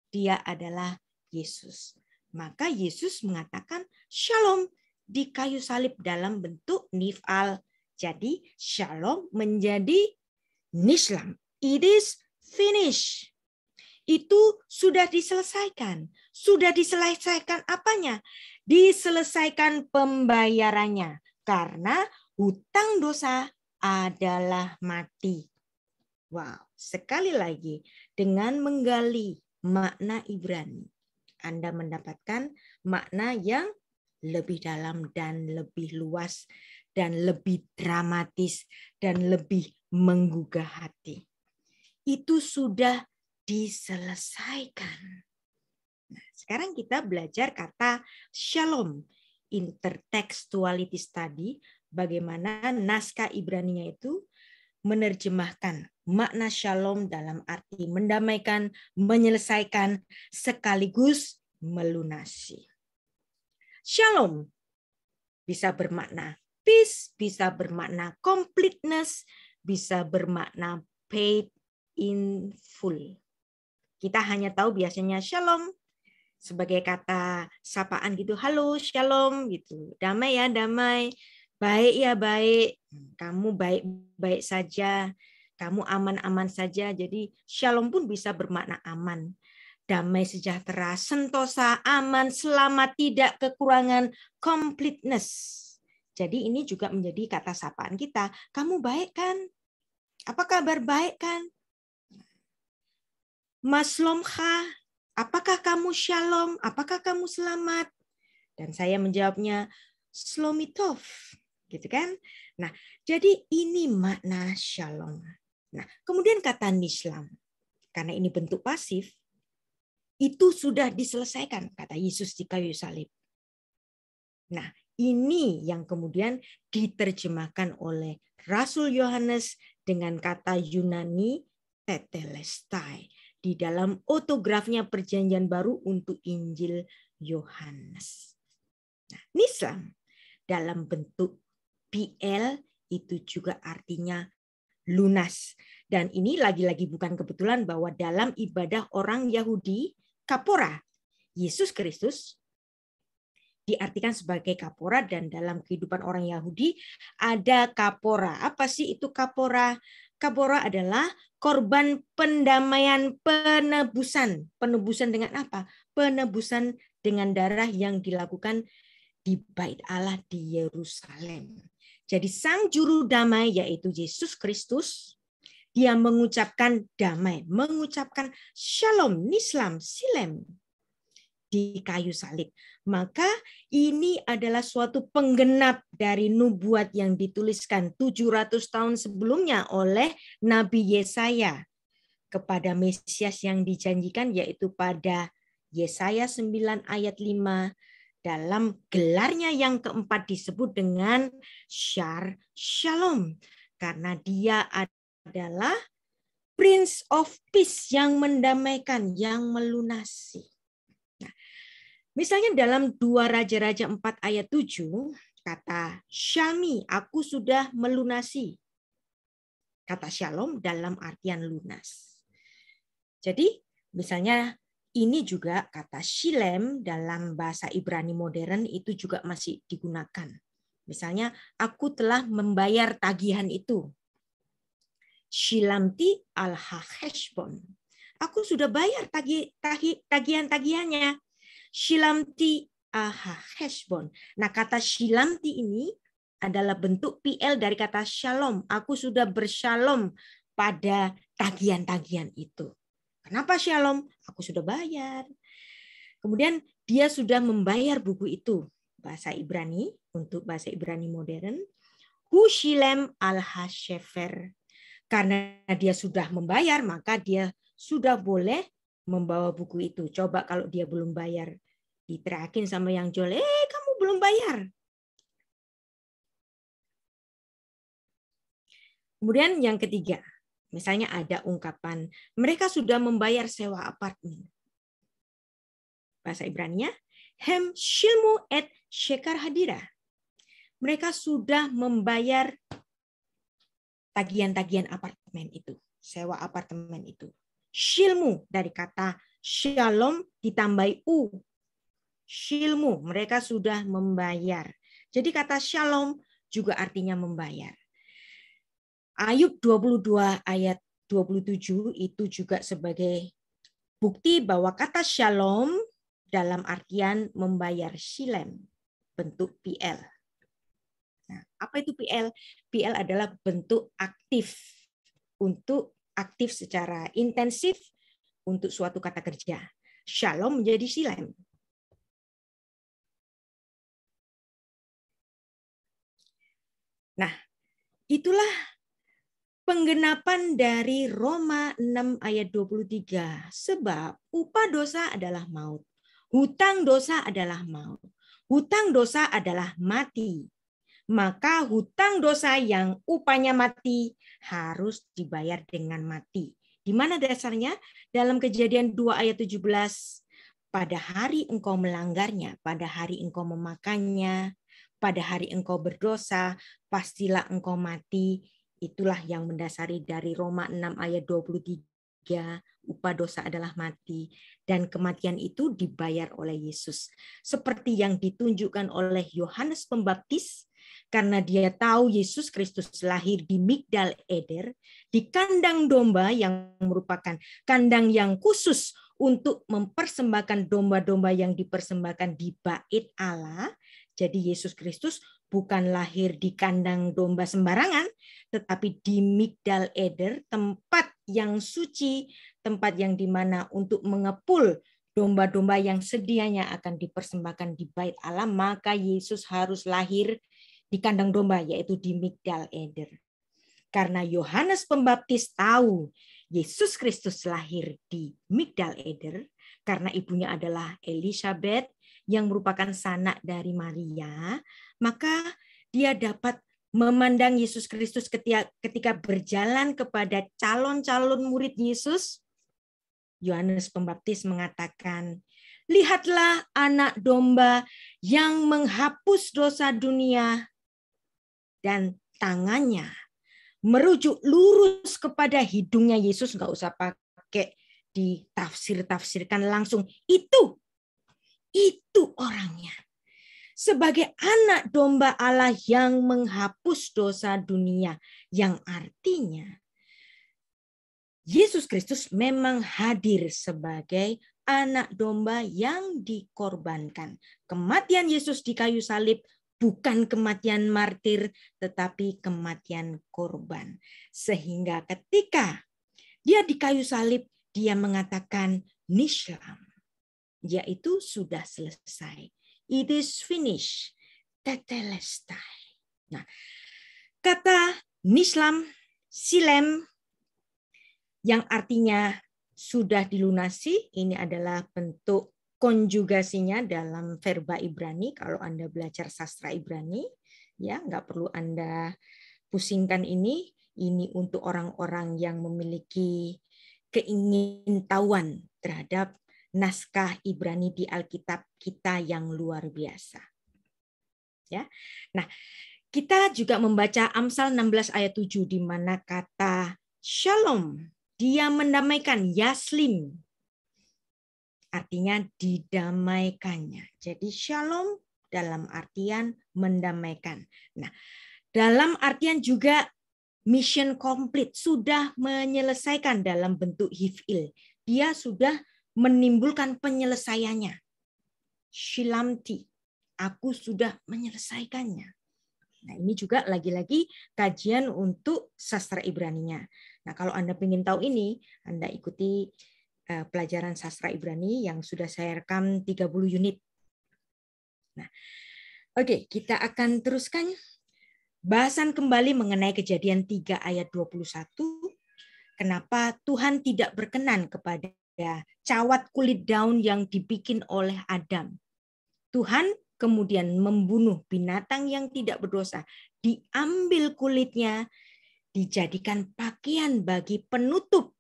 dia adalah Yesus. Maka Yesus mengatakan shalom di kayu salib dalam bentuk nifal. Jadi shalom menjadi nishlam. It is finished. Itu sudah diselesaikan. Sudah diselesaikan apanya? Diselesaikan pembayarannya. Karena hutang dosa adalah mati. Wow, sekali lagi dengan menggali makna Ibrani, Anda mendapatkan makna yang lebih dalam dan lebih luas dan lebih dramatis dan lebih menggugah hati. Itu sudah diselesaikan. Nah, sekarang kita belajar kata shalom, intertextuality study, bagaimana naskah Ibraninya itu menerjemahkan makna shalom dalam arti mendamaikan, menyelesaikan, sekaligus melunasi. Shalom bisa bermakna peace, bisa bermakna completeness, bisa bermakna paid in full. Kita hanya tahu biasanya shalom sebagai kata sapaan gitu, halo shalom gitu, damai ya damai. Baik ya baik, kamu baik-baik saja, kamu aman-aman saja. Jadi shalom pun bisa bermakna aman, damai sejahtera, sentosa, aman, selamat, tidak kekurangan, completeness. Jadi ini juga menjadi kata sapaan kita. Kamu baik kan? Apa kabar baik kan? Maslomcha, apakah kamu shalom? Apakah kamu selamat? Dan saya menjawabnya, Shlomitov. Gitu kan? Nah, jadi ini makna shalom. Nah, kemudian kata nishlam, karena ini bentuk pasif, itu sudah diselesaikan, kata Yesus di kayu salib. Nah, ini yang kemudian diterjemahkan oleh Rasul Yohanes dengan kata Yunani tetelestai di dalam otografnya Perjanjian Baru untuk Injil Yohanes. Nah, nishlam dalam bentuk PL itu juga artinya lunas. Dan ini lagi-lagi bukan kebetulan bahwa dalam ibadah orang Yahudi, kapora, Yesus Kristus diartikan sebagai kapora, dan dalam kehidupan orang Yahudi ada kapora. Apa sih itu kapora? Kapora adalah korban pendamaian, penebusan. Penebusan dengan apa? Penebusan dengan darah yang dilakukan di Bait Allah di Yerusalem. Jadi sang juru damai yaitu Yesus Kristus, dia mengucapkan damai, mengucapkan shalom, nishlam, silem di kayu salib. Maka ini adalah suatu penggenap dari nubuat yang dituliskan 700 tahun sebelumnya oleh Nabi Yesaya kepada Mesias yang dijanjikan, yaitu pada Yesaya 9 ayat 5. Dalam gelarnya yang keempat disebut dengan Shar Shalom. Karena dia adalah Prince of Peace yang mendamaikan, yang melunasi. Nah, misalnya dalam 2 Raja-Raja 4 ayat 7, kata Shalmi, aku sudah melunasi. Kata Shalom dalam artian lunas. Jadi misalnya ini juga kata shilem dalam bahasa Ibrani modern itu juga masih digunakan. Misalnya, aku telah membayar tagihan itu. Shilamti al-hashbon. Aku sudah bayar tagihan-tagihannya. Shilamti al-hashbon. Nah, kata shilamti ini adalah bentuk PL dari kata shalom. Aku sudah bershalom pada tagihan-tagihan itu. Kenapa shalom? Aku sudah bayar. Kemudian dia sudah membayar buku itu. Bahasa Ibrani, untuk bahasa Ibrani modern. Hu shilem al-hashefer. Karena dia sudah membayar, maka dia sudah boleh membawa buku itu. Coba kalau dia belum bayar, diterakin sama yang jual, kamu belum bayar. Kemudian yang ketiga, misalnya ada ungkapan, mereka sudah membayar sewa apartemen. Bahasa Ibraninya, hem shilmu et shekar hadira. Mereka sudah membayar tagihan-tagihan apartemen itu, sewa apartemen itu. Shilmu dari kata shalom ditambahi u. Shilmu, mereka sudah membayar. Jadi kata shalom juga artinya membayar. Ayub 22 ayat 27 itu juga sebagai bukti bahwa kata shalom dalam artian membayar shilem, bentuk PL. Nah, apa itu PL? PL adalah bentuk aktif, untuk aktif secara intensif untuk suatu kata kerja. Shalom menjadi shilem. Nah, itulah penggenapan dari Roma 6 ayat 23. Sebab upah dosa adalah maut. Hutang dosa adalah maut. Hutang dosa adalah mati. Maka hutang dosa yang upahnya mati harus dibayar dengan mati. Di mana dasarnya? Dalam Kejadian 2 ayat 17. Pada hari engkau melanggarnya, pada hari engkau memakannya, pada hari engkau berdosa, pastilah engkau mati. Itulah yang mendasari dari Roma 6 ayat 23, upah dosa adalah mati. Dan kematian itu dibayar oleh Yesus. Seperti yang ditunjukkan oleh Yohanes Pembaptis, karena dia tahu Yesus Kristus lahir di Migdal Eder, di kandang domba yang merupakan kandang yang khusus untuk mempersembahkan domba-domba yang dipersembahkan di bait Allah. Jadi Yesus Kristus bukan lahir di kandang domba sembarangan, tetapi di Migdal Eder, tempat yang suci, tempat yang dimana untuk mengepul domba-domba yang sedianya akan dipersembahkan di bait Allah, maka Yesus harus lahir di kandang domba, yaitu di Migdal Eder. Karena Yohanes Pembaptis tahu Yesus Kristus lahir di Migdal Eder, karena ibunya adalah Elizabeth yang merupakan sanak dari Maria, maka dia dapat memandang Yesus Kristus ketika berjalan kepada calon-calon murid Yesus. Yohanes Pembaptis mengatakan, lihatlah anak domba yang menghapus dosa dunia, dan tangannya merujuk lurus kepada hidungnya Yesus, nggak usah pakai ditafsir-tafsirkan langsung. Itu orangnya. Sebagai anak domba Allah yang menghapus dosa dunia, yang artinya Yesus Kristus memang hadir sebagai anak domba yang dikorbankan. Kematian Yesus di kayu salib bukan kematian martir, tetapi kematian korban. Sehingga ketika dia di kayu salib, dia mengatakan nishlam, yaitu sudah selesai. It is finished. Tetelestai. Nah, kata nishlam, silem, yang artinya sudah dilunasi, ini adalah bentuk konjugasinya dalam verba Ibrani. Kalau Anda belajar sastra Ibrani, ya nggak perlu Anda pusingkan ini. Ini untuk orang-orang yang memiliki keingintahuan terhadap naskah Ibrani di Alkitab kita yang luar biasa. Ya, nah kita juga membaca Amsal 16 ayat 7 di mana kata shalom, dia mendamaikan, yaslim, artinya didamaikannya. Jadi shalom dalam artian mendamaikan. Nah, dalam artian juga mission complete, sudah menyelesaikan dalam bentuk hif'il. Dia sudah menimbulkan penyelesaiannya. Shilamti, aku sudah menyelesaikannya. Nah, ini juga lagi-lagi kajian untuk sastra Ibraninya. Nah, kalau Anda ingin tahu ini, Anda ikuti pelajaran sastra Ibrani yang sudah saya rekam 30 unit. Nah, oke, kita akan teruskan. Bahasan kembali mengenai Kejadian 3 ayat 21. Kenapa Tuhan tidak berkenan kepada cawat kulit daun yang dibikin oleh Adam. Tuhan kemudian membunuh binatang yang tidak berdosa. Diambil kulitnya, dijadikan pakaian bagi penutup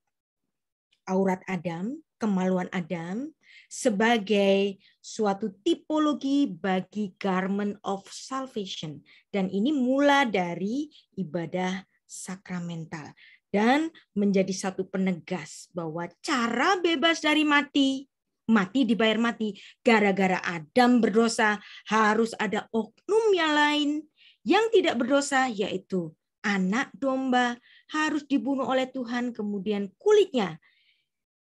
aurat Adam, kemaluan Adam, sebagai suatu tipologi bagi garment of salvation. Dan ini mula dari ibadah sakramental. Dan menjadi satu penegas bahwa cara bebas dari mati dibayar mati. Gara-gara Adam berdosa, harus ada oknum yang lain yang tidak berdosa, yaitu anak domba, harus dibunuh oleh Tuhan, kemudian kulitnya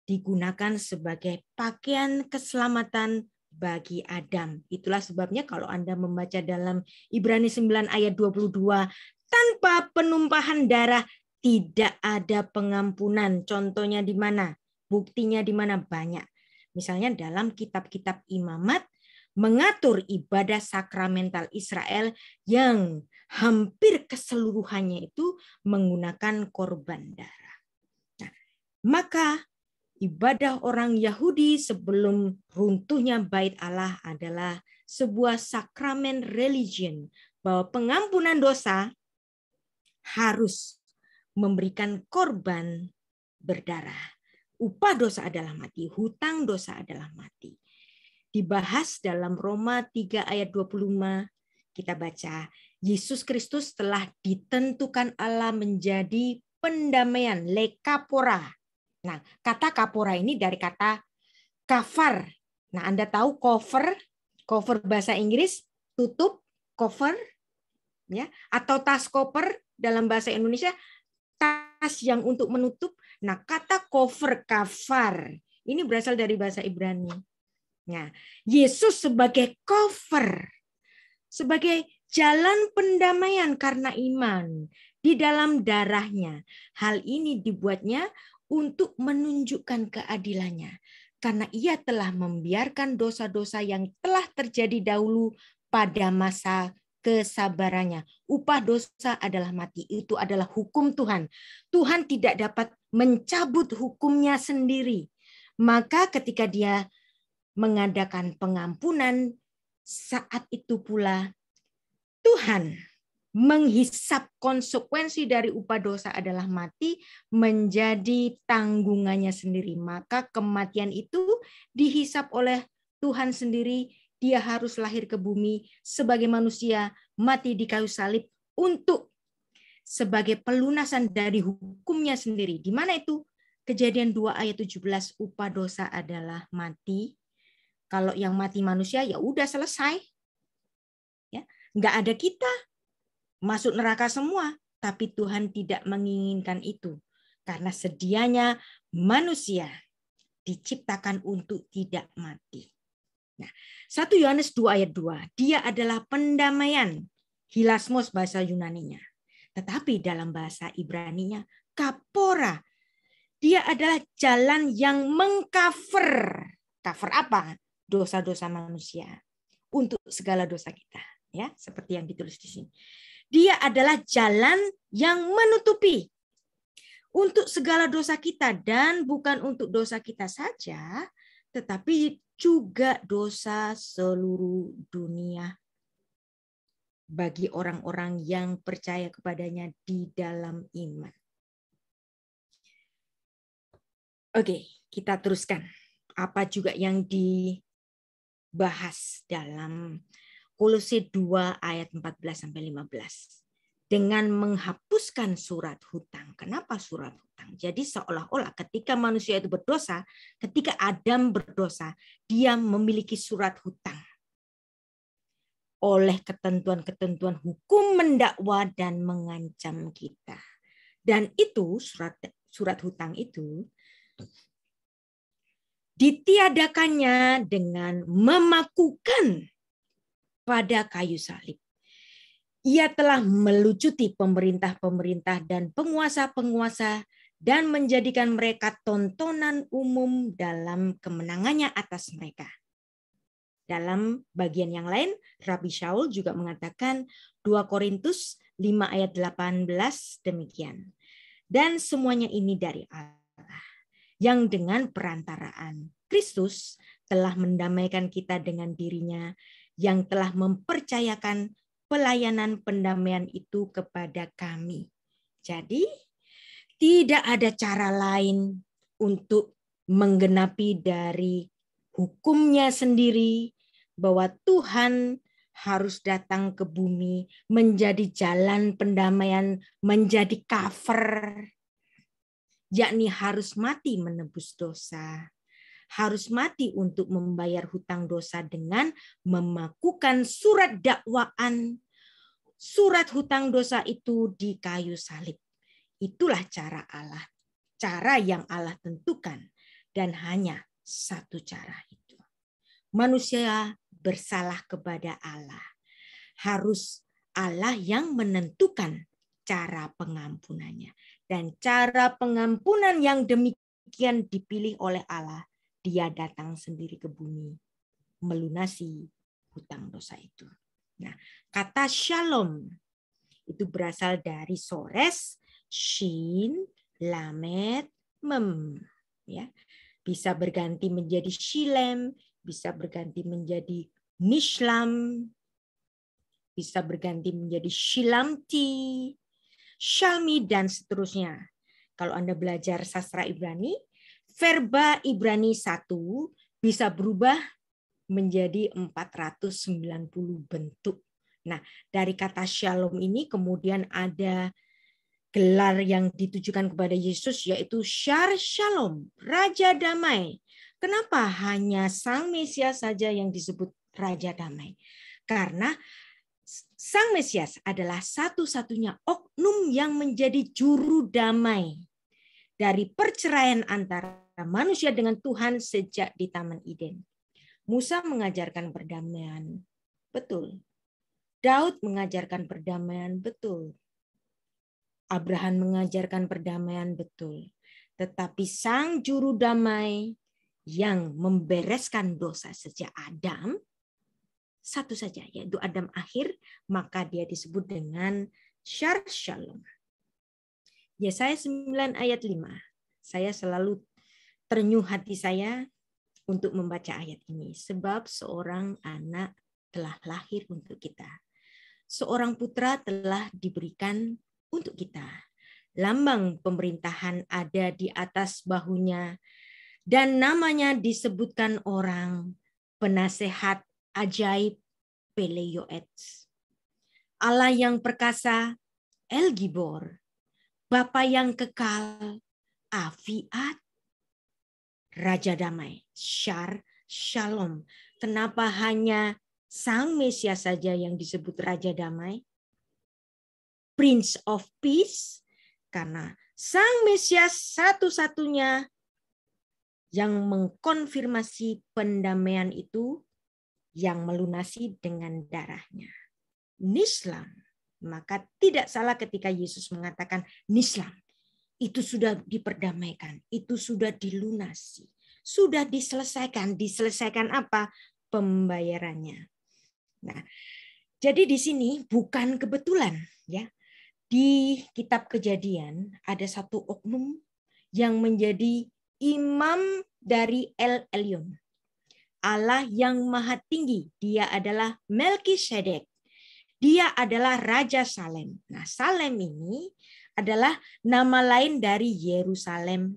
digunakan sebagai pakaian keselamatan bagi Adam. Itulah sebabnya kalau Anda membaca dalam Ibrani 9 ayat 22, tanpa penumpahan darah tidak ada pengampunan. Contohnya di mana? Buktinya di mana? Banyak. Misalnya dalam kitab-kitab imamat mengatur ibadah sakramental Israel yang hampir keseluruhannya itu menggunakan korban darah. Nah, maka ibadah orang Yahudi sebelum runtuhnya Bait Allah adalah sebuah sakramen religion, bahwa pengampunan dosa harus memberikan korban berdarah. Upah dosa adalah mati, hutang dosa adalah mati. Dibahas dalam Roma 3 ayat 25, kita baca, Yesus Kristus telah ditentukan Allah menjadi pendamaian, lekapora. Nah, kata kapora ini dari kata kafar. Nah, Anda tahu cover bahasa Inggris, tutup, cover, ya, atau tas koper dalam bahasa Indonesia, tas yang untuk menutup. Nah, kata cover, kafar, ini berasal dari bahasa Ibrani. Nah, Yesus sebagai cover, sebagai jalan pendamaian karena iman di dalam darahnya. Hal ini dibuatnya untuk menunjukkan keadilannya. Karena ia telah membiarkan dosa-dosa yang telah terjadi dahulu pada masa kesabarannya. Upah dosa adalah mati. Itu adalah hukum Tuhan. Tuhan tidak dapat mencabut hukumnya sendiri. Maka ketika dia mengadakan pengampunan, saat itu pula Tuhan menghisap konsekuensi dari upah dosa adalah mati menjadi tanggungannya sendiri. Maka kematian itu dihisap oleh Tuhan sendiri. Dia harus lahir ke bumi sebagai manusia, mati di kayu salib untuk sebagai pelunasan dari hukumnya sendiri. Di mana itu? Kejadian 2 ayat 17, upah dosa adalah mati. Kalau yang mati manusia ya udah selesai. Ya, nggak ada kita. Masuk neraka semua, tapi Tuhan tidak menginginkan itu. Karena sedianya manusia diciptakan untuk tidak mati. Nah, 1 Yohanes 2 ayat 2, dia adalah pendamaian, hilasmos bahasa Yunaninya. Tetapi dalam bahasa Ibraninya, kapora, dia adalah jalan yang mengcover. Cover apa? Dosa-dosa manusia. Untuk segala dosa kita. Ya, seperti yang ditulis di sini. Dia adalah jalan yang menutupi untuk segala dosa kita, dan bukan untuk dosa kita saja, tetapi juga dosa seluruh dunia bagi orang-orang yang percaya kepadanya di dalam iman. Oke, kita teruskan. Apa juga yang dibahas dalam Kolose 2 ayat 14-15. Dengan menghapuskan surat hutang. Kenapa surat hutang? Jadi seolah-olah ketika manusia itu berdosa, ketika Adam berdosa, dia memiliki surat hutang. Oleh ketentuan-ketentuan hukum mendakwa dan mengancam kita. Dan itu surat hutang itu ditiadakannya dengan memakukan pada kayu salib. Ia telah melucuti pemerintah-pemerintah dan penguasa-penguasa dan menjadikan mereka tontonan umum dalam kemenangannya atas mereka. Dalam bagian yang lain, Rabi Shaul juga mengatakan 2 Korintus 5 ayat 18 demikian. Dan semuanya ini dari Allah, yang dengan perantaraan Kristus telah mendamaikan kita dengan dirinya, yang telah mempercayakan pelayanan pendamaian itu kepada kami. Jadi, tidak ada cara lain untuk menggenapi dari hukumnya sendiri, bahwa Tuhan harus datang ke bumi, menjadi jalan pendamaian, menjadi cover, yakni harus mati menebus dosa, harus mati untuk membayar hutang dosa dengan memakukan surat dakwaan, surat hutang dosa itu di kayu salib. Itulah cara Allah, cara yang Allah tentukan, dan hanya satu cara itu. Manusia bersalah kepada Allah. Harus Allah yang menentukan cara pengampunannya. Dan cara pengampunan yang demikian dipilih oleh Allah. Dia datang sendiri ke bumi, melunasi hutang dosa itu. Nah, kata shalom itu berasal dari sores, shin, lamet, mem. Ya, bisa berganti menjadi shilem, bisa berganti menjadi nishlam, bisa berganti menjadi shilamti, shalmi, dan seterusnya. Kalau Anda belajar sastra Ibrani, verba Ibrani 1 bisa berubah menjadi 490 bentuk. Nah, dari kata shalom ini kemudian ada gelar yang ditujukan kepada Yesus, yaitu Shar Shalom, Raja Damai. Kenapa hanya Sang Mesias saja yang disebut Raja Damai? Karena Sang Mesias adalah satu-satunya oknum yang menjadi juru damai dari perceraian antara manusia dengan Tuhan sejak di Taman Eden. Musa mengajarkan perdamaian, betul. Daud mengajarkan perdamaian, betul. Abraham mengajarkan perdamaian, betul. Tetapi sang juru damai yang membereskan dosa sejak Adam, satu saja, yaitu Adam akhir, maka dia disebut dengan Shar Shalom. Yesaya 9 ayat 5. Saya selalu terenyuh hati saya untuk membaca ayat ini. Sebab seorang anak telah lahir untuk kita. Seorang putra telah diberikan untuk kita. Lambang pemerintahan ada di atas bahunya, dan namanya disebutkan orang penasehat ajaib, Peleyoet, Allah yang perkasa, El Gibor, Bapa yang kekal, Afiat, Raja Damai, Shar Shalom. Kenapa hanya Sang Mesias saja yang disebut Raja Damai? Prince of Peace, karena Sang Mesias satu-satunya yang mengkonfirmasi pendamaian itu, yang melunasi dengan darahnya. Nislam, maka tidak salah ketika Yesus mengatakan Nislam, itu sudah diperdamaikan, itu sudah dilunasi, sudah diselesaikan. Diselesaikan apa? Pembayarannya. Nah, jadi di sini bukan kebetulan, ya. Di kitab Kejadian ada satu oknum yang menjadi imam dari El Elyon. Allah yang maha tinggi, dia adalah Melkisedek. Dia adalah Raja Salem. Nah, Salem ini adalah nama lain dari Yerusalem.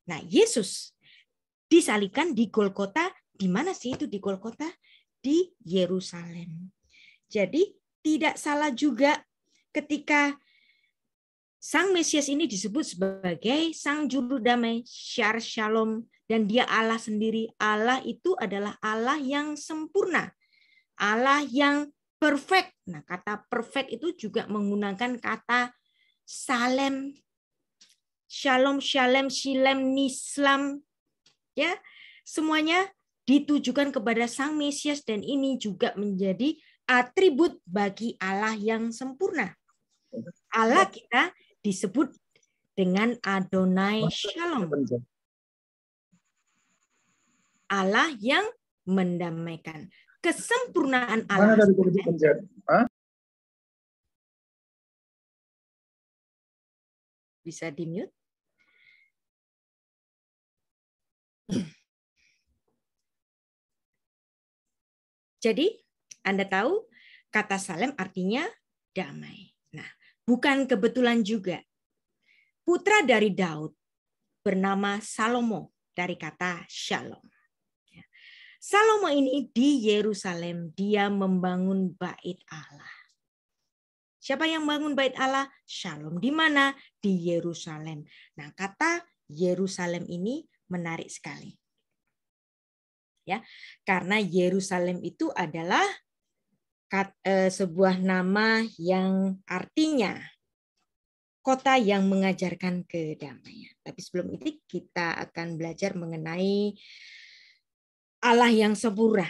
Nah, Yesus disalibkan di Golgota. Di mana sih itu di Golgota? Di Yerusalem. Jadi tidak salah juga ketika Sang Mesias ini disebut sebagai Sang Juru Damai, Shar Shalom, dan dia Allah sendiri. Allah itu adalah Allah yang sempurna, Allah yang perfect. Nah, kata perfect itu juga menggunakan kata Salem, Shalom, Shalem, Shilem, Nislam. Ya, semuanya ditujukan kepada Sang Mesias, dan ini juga menjadi atribut bagi Allah yang sempurna. Allah kita disebut dengan Adonai Shalom. Allah yang mendamaikan. Kesempurnaan Allah Bisa di-mute? Jadi, Anda tahu kata Salem artinya damai. Nah, bukan kebetulan juga. Putra dari Daud bernama Salomo dari kata Shalom. Salomo ini di Yerusalem, dia membangun bait Allah. Siapa yang bangun bait Allah? Shalom. Di mana? Di Yerusalem. Nah, kata Yerusalem ini menarik sekali. Ya, karena Yerusalem itu adalah sebuah nama yang artinya kota yang mengajarkan kedamaian. Tapi sebelum itu kita akan belajar mengenai Allah yang sempurna.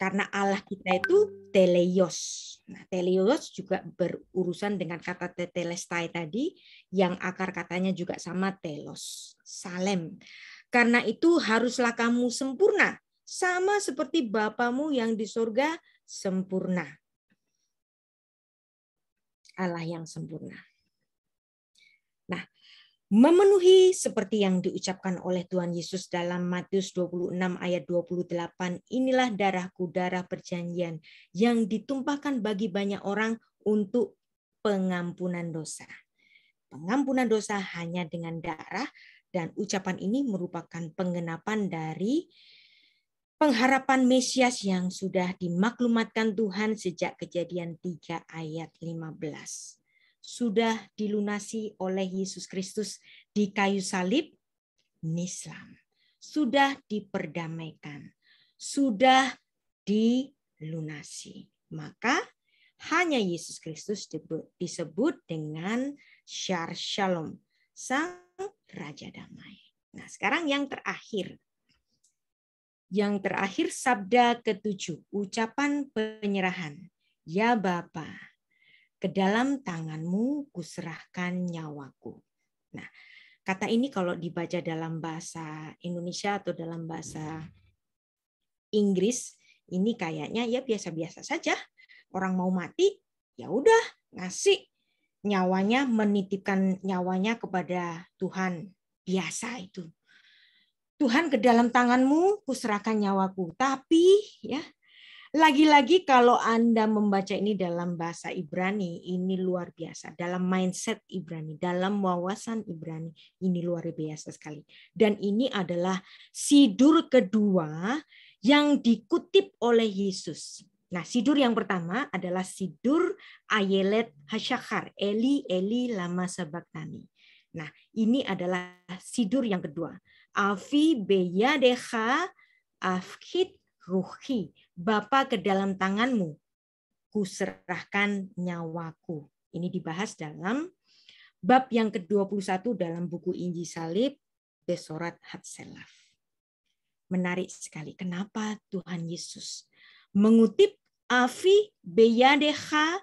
Karena Allah kita itu teleios. Nah, teleios juga berurusan dengan kata tetelestai tadi, yang akar katanya juga sama telos, salem. Karena itu haruslah kamu sempurna, sama seperti Bapamu yang di surga sempurna. Allah yang sempurna. Nah, memenuhi seperti yang diucapkan oleh Tuhan Yesus dalam Matius 26 ayat 28, inilah darahku, darah perjanjian yang ditumpahkan bagi banyak orang untuk pengampunan dosa. Pengampunan dosa hanya dengan darah, dan ucapan ini merupakan penggenapan dari pengharapan Mesias yang sudah dimaklumatkan Tuhan sejak Kejadian 3 ayat 15. Sudah dilunasi oleh Yesus Kristus di kayu salib, nislam. Sudah diperdamaikan, sudah dilunasi. Maka hanya Yesus Kristus disebut dengan Shar Shalom, Sang Raja Damai. Nah, sekarang yang terakhir. Yang terakhir sabda ke-7, ucapan penyerahan. Ya Bapa, ke dalam tanganmu kuserahkan nyawaku. Nah, kata ini kalau dibaca dalam bahasa Indonesia atau dalam bahasa Inggris, ini kayaknya ya biasa-biasa saja. Orang mau mati, ya udah ngasih nyawanya, menitipkan nyawanya kepada Tuhan. Biasa itu. Tuhan, ke dalam tanganmu kuserahkan nyawaku. Tapi ya, lagi-lagi kalau Anda membaca ini dalam bahasa Ibrani, ini luar biasa. Dalam mindset Ibrani, dalam wawasan Ibrani, ini luar biasa sekali. Dan ini adalah sidur kedua yang dikutip oleh Yesus. Nah, sidur yang pertama adalah sidur Ayelet Hasyakar, Eli, Eli, lama sabachthani. Nah, ini adalah sidur yang kedua. Afi beyadecha afkit ruhi. Bapa, ke dalam tanganmu kuserahkan nyawaku. Ini dibahas dalam bab yang ke-21 dalam buku Injil Salib, Besorat Hatselaf. Menarik sekali. Kenapa Tuhan Yesus mengutip Afi beyadecha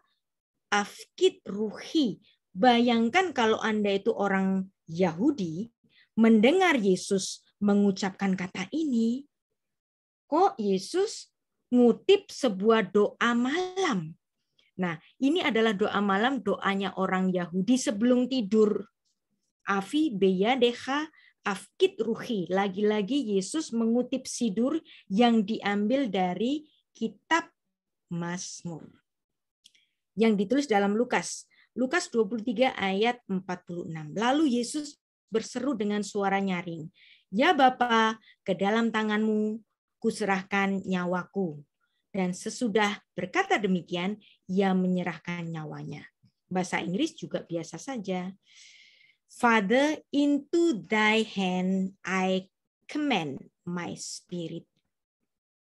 afkit ruhi. Bayangkan kalau Anda itu orang Yahudi, mendengar Yesus mengucapkan kata ini, kok Yesus ngutip sebuah doa malam. Nah, ini adalah doa malam, doanya orang Yahudi sebelum tidur. Afi beyadecha afkit ruhi. Lagi-lagi Yesus mengutip sidur yang diambil dari kitab Mazmur. Yang ditulis dalam Lukas. Lukas 23 ayat 46. Lalu Yesus berseru dengan suara nyaring. Ya Bapa, ke dalam tanganmu kuserahkan nyawaku. Dan sesudah berkata demikian, ia menyerahkan nyawanya. Bahasa Inggris juga biasa saja. Father, into thy hand I commend my spirit.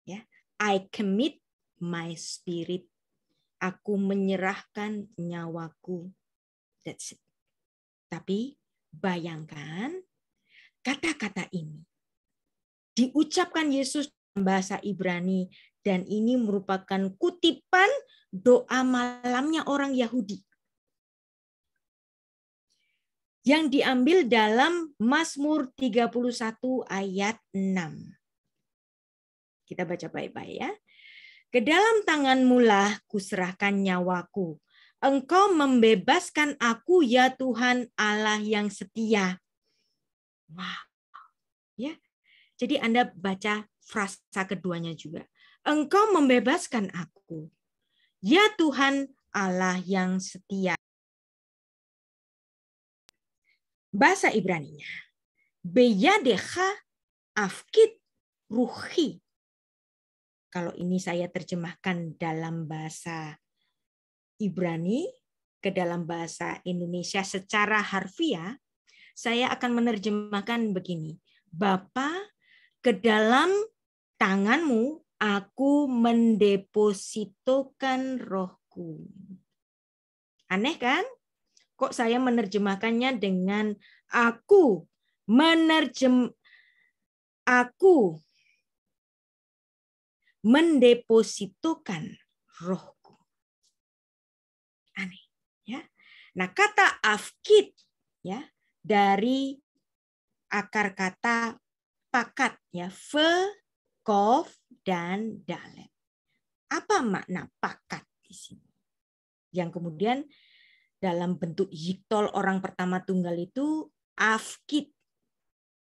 Ya, I commit my spirit. Aku menyerahkan nyawaku. That's it. Tapi bayangkan kata-kata ini diucapkan Yesus dalam bahasa Ibrani, dan ini merupakan kutipan doa malamnya orang Yahudi yang diambil dalam Mazmur 31 ayat 6. Kita baca baik-baik ya. Ke dalam tanganmu lah kuserahkan nyawaku. Engkau membebaskan aku ya Tuhan Allah yang setia. Wow. Ya. Jadi Anda baca frasa keduanya juga. Engkau membebaskan aku. Ya Tuhan Allah yang setia. Bahasa Ibraninya. Beyadecha afkit ruhi. Kalau ini saya terjemahkan dalam bahasa Ibrani ke dalam bahasa Indonesia secara harfiah, saya akan menerjemahkan begini. Bapa, ke dalam tanganmu aku mendepositokan rohku. Aneh kan? Kok saya menerjemahkannya dengan aku mendepositokan rohku. Aneh, ya. Nah, kata afkit ya dari akar kata pakat ya, fe, kof dan dalet. Apa makna pakat di sini? Yang kemudian dalam bentuk yiktol orang pertama tunggal itu afkit.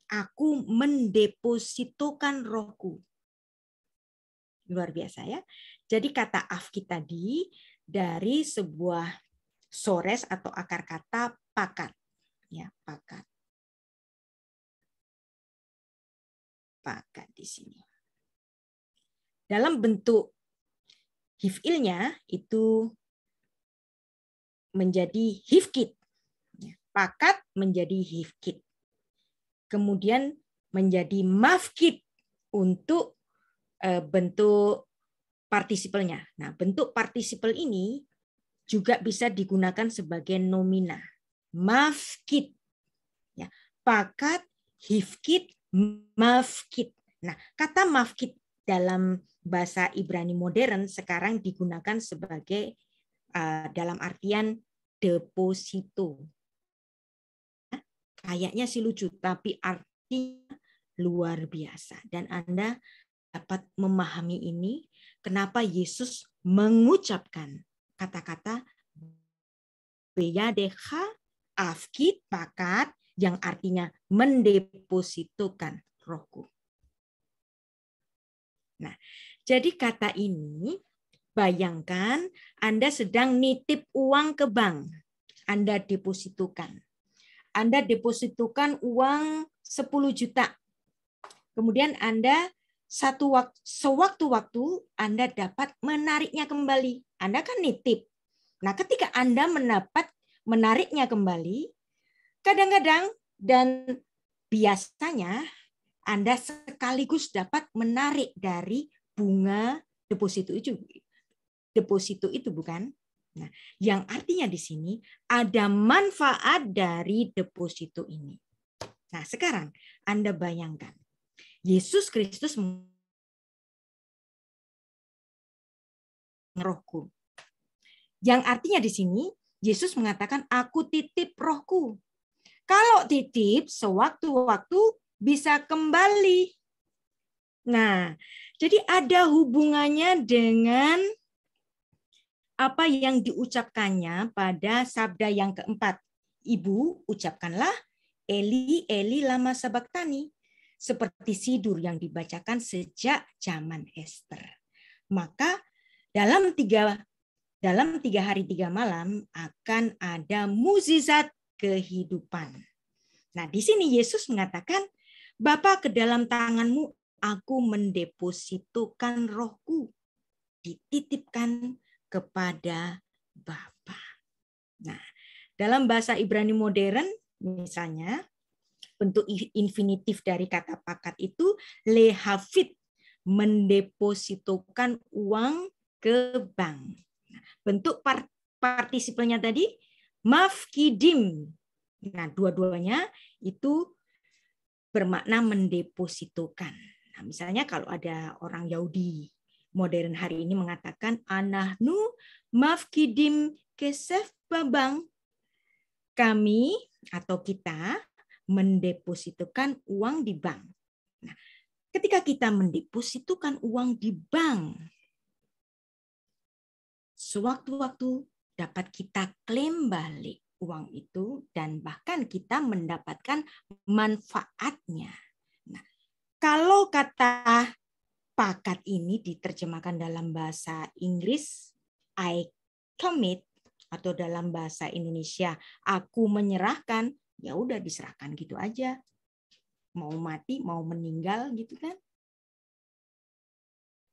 Aku mendepositokan rohku. Luar biasa ya. Jadi kata afkit tadi dari sebuah sores atau akar kata pakat. Ya, pakat. Pakat di sini. Dalam bentuk hifilnya itu menjadi hifkit. Pakat menjadi hifkit. Kemudian menjadi mafkit untuk bentuk partisipelnya. Nah, bentuk partisipel ini juga bisa digunakan sebagai nomina. Mafkit. Ya, pakat, hifkit, mafkit. Nah, kata mafkit dalam bahasa Ibrani modern sekarang digunakan sebagai dalam artian deposito. Kayaknya sih lucu, tapi artinya luar biasa. Dan Anda dapat memahami ini, kenapa Yesus mengucapkan kata-kata beyadecha afkit pakat yang artinya mendepositokan rohku. Nah, jadi kata ini, bayangkan Anda sedang nitip uang ke bank. Anda depositokan. Anda depositokan uang 10 juta. Kemudian Anda sewaktu-waktu Anda dapat menariknya kembali. Anda kan nitip. Nah, ketika Anda menariknya kembali, kadang-kadang dan biasanya Anda sekaligus dapat menarik dari bunga deposito itu. Deposito itu bukan? Nah, yang artinya di sini ada manfaat dari deposito ini. Nah, sekarang Anda bayangkan. Yesus Kristus rohku. Yang artinya di sini Yesus mengatakan aku titip rohku. Kalau titip sewaktu-waktu bisa kembali. Nah, jadi ada hubungannya dengan apa yang diucapkannya pada sabda yang keempat. Ibu, ucapkanlah Eli, Eli lama sabaktani. Seperti sidur yang dibacakan sejak zaman Ester. Maka dalam tiga hari 3 malam akan ada mukjizat kehidupan. Nah, di sini Yesus mengatakan, Bapa, ke dalam tanganmu aku mendepositokan rohku. Dititipkan kepada Bapa. Nah, dalam bahasa Ibrani modern, misalnya, bentuk infinitif dari kata pakat itu lehavit, mendepositokan uang ke bank. Bentuk partisipalnya tadi mafkidim. Nah, dua-duanya itu bermakna mendepositokan. Nah, misalnya kalau ada orang Yahudi modern hari ini mengatakan anahnu mafkidim kesef babang. Kami atau kita mendepositokan uang di bank. Nah, ketika kita mendepositokan uang di bank, sewaktu-waktu dapat kita klaim balik uang itu dan bahkan kita mendapatkan manfaatnya. Nah, kalau kata pakat ini diterjemahkan dalam bahasa Inggris, I commit, atau dalam bahasa Indonesia, aku menyerahkan, ya udah diserahkan gitu aja. Mau mati, mau meninggal gitu kan.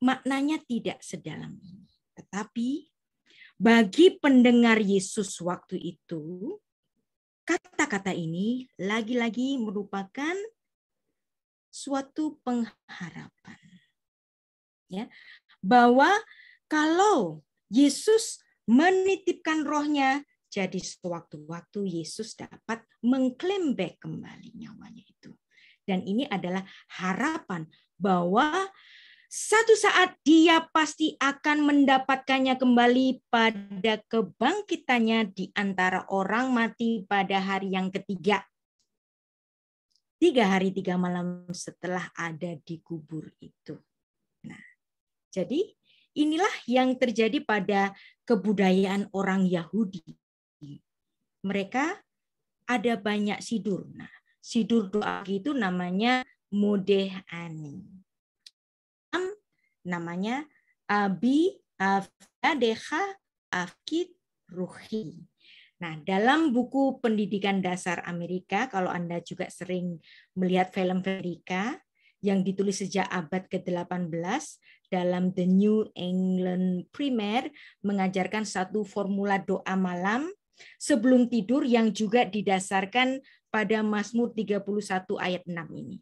Maknanya tidak sedalam ini. Tetapi bagi pendengar Yesus waktu itu, kata-kata ini lagi-lagi merupakan suatu pengharapan. Ya, bahwa kalau Yesus menitipkan rohnya, jadi sewaktu-waktu Yesus dapat mengklaim back kembali nyawanya itu. Dan ini adalah harapan bahwa satu saat dia pasti akan mendapatkannya kembali pada kebangkitannya di antara orang mati pada hari yang ketiga. 3 hari 3 malam setelah ada di kubur itu. Nah, jadi inilah yang terjadi pada kebudayaan orang Yahudi. Mereka ada banyak sidur. Nah, sidur doa itu namanya Modeh Ani. Namanya Abi Afiadecha Afkit Ruhi. Nah, dalam buku pendidikan dasar Amerika, kalau Anda juga sering melihat film Amerika yang ditulis sejak abad ke-18, dalam The New England Primer mengajarkan satu formula doa malam sebelum tidur yang juga didasarkan pada Mazmur 31 ayat 6 ini.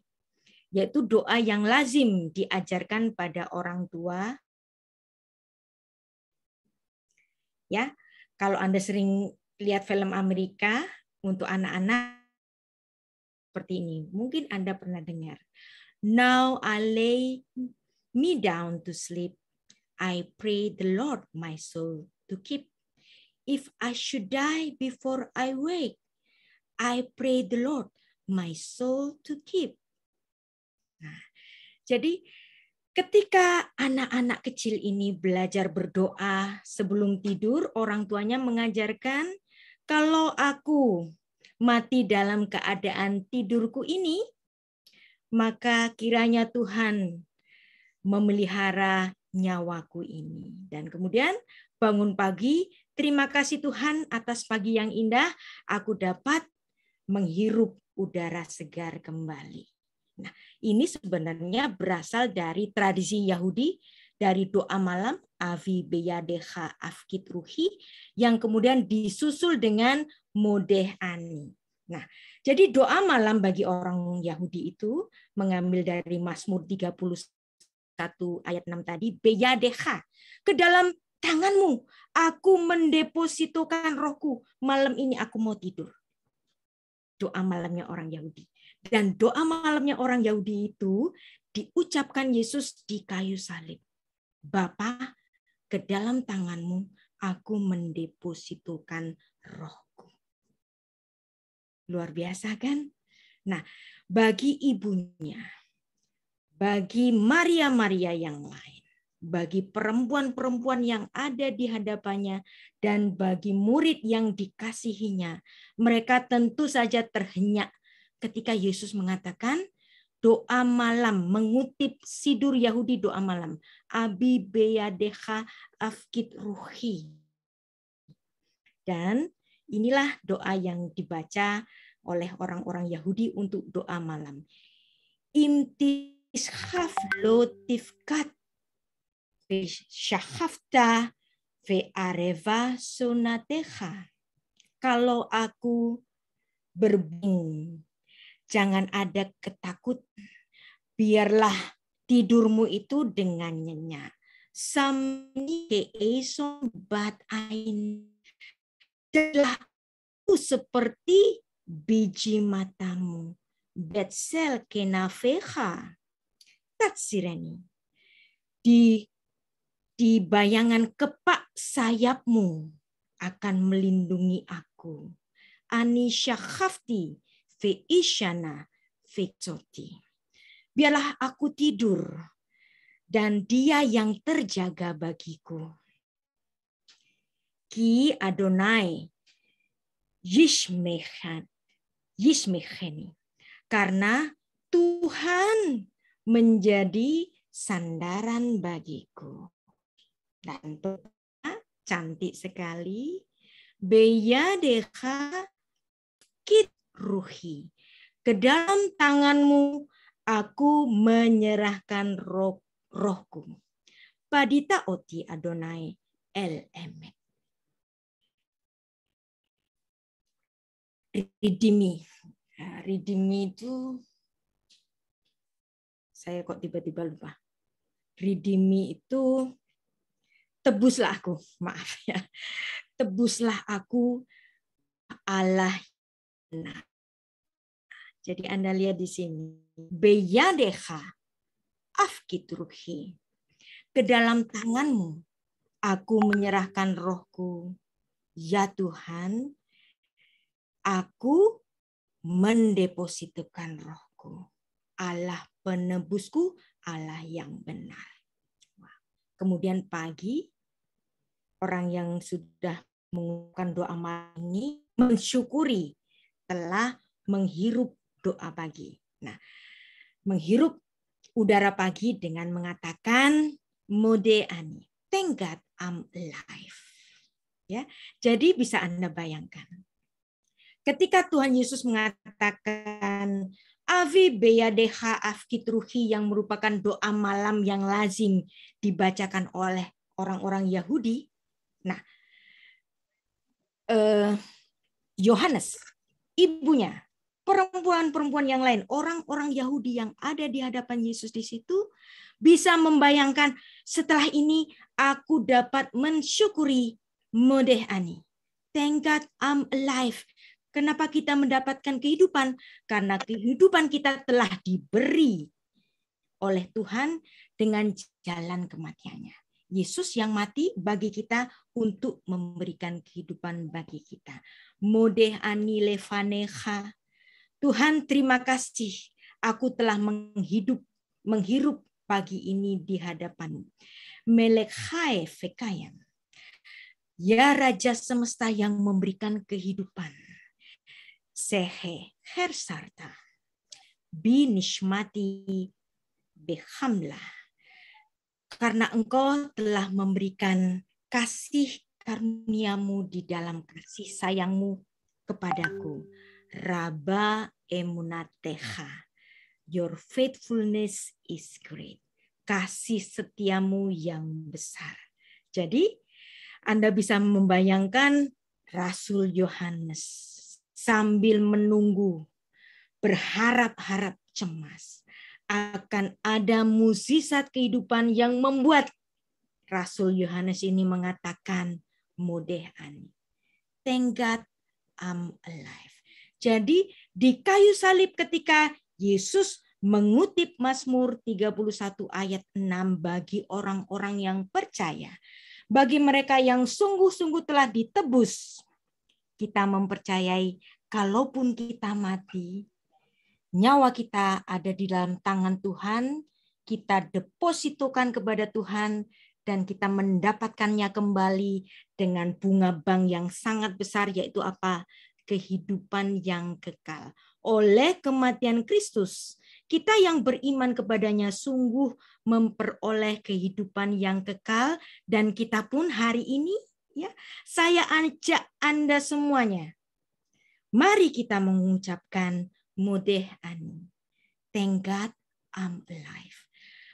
Yaitu doa yang lazim diajarkan pada orang tua. Ya, kalau Anda sering lihat film Amerika untuk anak-anak seperti ini, mungkin Anda pernah dengar. Now I lay me down to sleep. I pray the Lord my soul to keep. If I should die before I wake, I pray the Lord my soul to keep. Nah, jadi ketika anak-anak kecil ini belajar berdoa sebelum tidur, orang tuanya mengajarkan, kalau aku mati dalam keadaan tidurku ini, maka kiranya Tuhan memelihara nyawaku ini. Dan kemudian bangun pagi, terima kasih Tuhan atas pagi yang indah, aku dapat menghirup udara segar kembali. Nah, ini sebenarnya berasal dari tradisi Yahudi, dari doa malam Avi Beyadecha Afkit Ruhi, yang kemudian disusul dengan Modeh Ani. Nah, jadi doa malam bagi orang Yahudi itu mengambil dari Mazmur 31 ayat 6 tadi, Beyadecha, ke dalam tanganmu aku mendepositokan rohku, malam ini aku mau tidur. Doa malamnya orang Yahudi. Dan doa malamnya orang Yahudi itu diucapkan Yesus di kayu salib. Bapa, ke dalam tanganmu aku mendepositokan rohku. Luar biasa kan? Nah, bagi ibunya, bagi Maria-Maria yang lain, bagi perempuan-perempuan yang ada di hadapannya, dan bagi murid yang dikasihinya, mereka tentu saja terhenyak ketika Yesus mengatakan doa malam, mengutip sidur Yahudi doa malam, Abi Beyadecha Afkit Ruhi. Dan inilah doa yang dibaca oleh orang-orang Yahudi untuk doa malam. Imtishaf lo tifkat Shahafta ve'areva sunatecha. Kalau aku berbingung, jangan ada ketakutan. Biarlah tidurmu itu dengan nyenyak. Samni keeson bat ain. Adalah seperti biji matamu. Betsel kenafecha. Tatsireni. Di bayangan kepak sayapmu akan melindungi aku. Ani syakhafti fe isyana fe tsoti. Biarlah aku tidur dan dia yang terjaga bagiku. Ki Adonai Yishmecheni. Karena Tuhan menjadi sandaran bagiku. Dan cantik sekali. Beyadecha kit ruhi. Ke dalam tanganmu aku menyerahkan rohku. Padita oti Adonai el emet. Ridimi. Ridimi itu saya kok tiba-tiba lupa. Ridimi itu tebuslah aku, maaf ya. Tebuslah aku Allah. Nah, jadi Anda lihat di sini. Beyadecha afkit ruhi. Ke dalam tanganmu aku menyerahkan rohku. Ya Tuhan, aku mendepositkan rohku. Allah penebusku, Allah yang benar. Kemudian pagi, orang yang sudah mengucapkan doa malam ini mensyukuri telah menghirup doa pagi. Nah, menghirup udara pagi dengan mengatakan Mode ani, thank God I'm alive. Ya, jadi bisa Anda bayangkan. Ketika Tuhan Yesus mengatakan Avi beyadecha afkit ruhi, yang merupakan doa malam yang lazim dibacakan oleh orang-orang Yahudi. Nah, Yohanes, ibunya, perempuan-perempuan yang lain, orang-orang Yahudi yang ada di hadapan Yesus di situ, bisa membayangkan setelah ini aku dapat mensyukuri Modeh ani. Thank God I'm alive. Kenapa kita mendapatkan kehidupan? Karena kehidupan kita telah diberi oleh Tuhan dengan jalan kematiannya. Yesus yang mati bagi kita untuk memberikan kehidupan bagi kita. Modeh ani levanecha. Tuhan, terima kasih. Aku telah menghirup pagi ini di hadapan-Mu. Melekhae fekayam. Ya Raja semesta yang memberikan kehidupan. Sehe hersarta. Binishmati behamlah. Karena Engkau telah memberikan kasih karunia-Mu di dalam kasih sayang-Mu kepadaku. Rabba emunatecha. Your faithfulness is great. Kasih setiamu yang besar. Jadi Anda bisa membayangkan Rasul Yohanes sambil menunggu, berharap-harap cemas akan ada mukjizat kehidupan yang membuat Rasul Yohanes ini mengatakan Modeh ani. Thank God I'm alive. Jadi di kayu salib ketika Yesus mengutip Mazmur 31 ayat 6 bagi orang-orang yang percaya, bagi mereka yang sungguh-sungguh telah ditebus, kita mempercayai kalaupun kita mati, nyawa kita ada di dalam tangan Tuhan, kita depositokan kepada Tuhan, dan kita mendapatkannya kembali dengan bunga bank yang sangat besar, yaitu apa? Kehidupan yang kekal. Oleh kematian Kristus, kita yang beriman kepadanya sungguh memperoleh kehidupan yang kekal, dan kita pun hari ini, ya, saya ajak Anda semuanya, mari kita mengucapkan Modeh ani. Thank God I'm alive.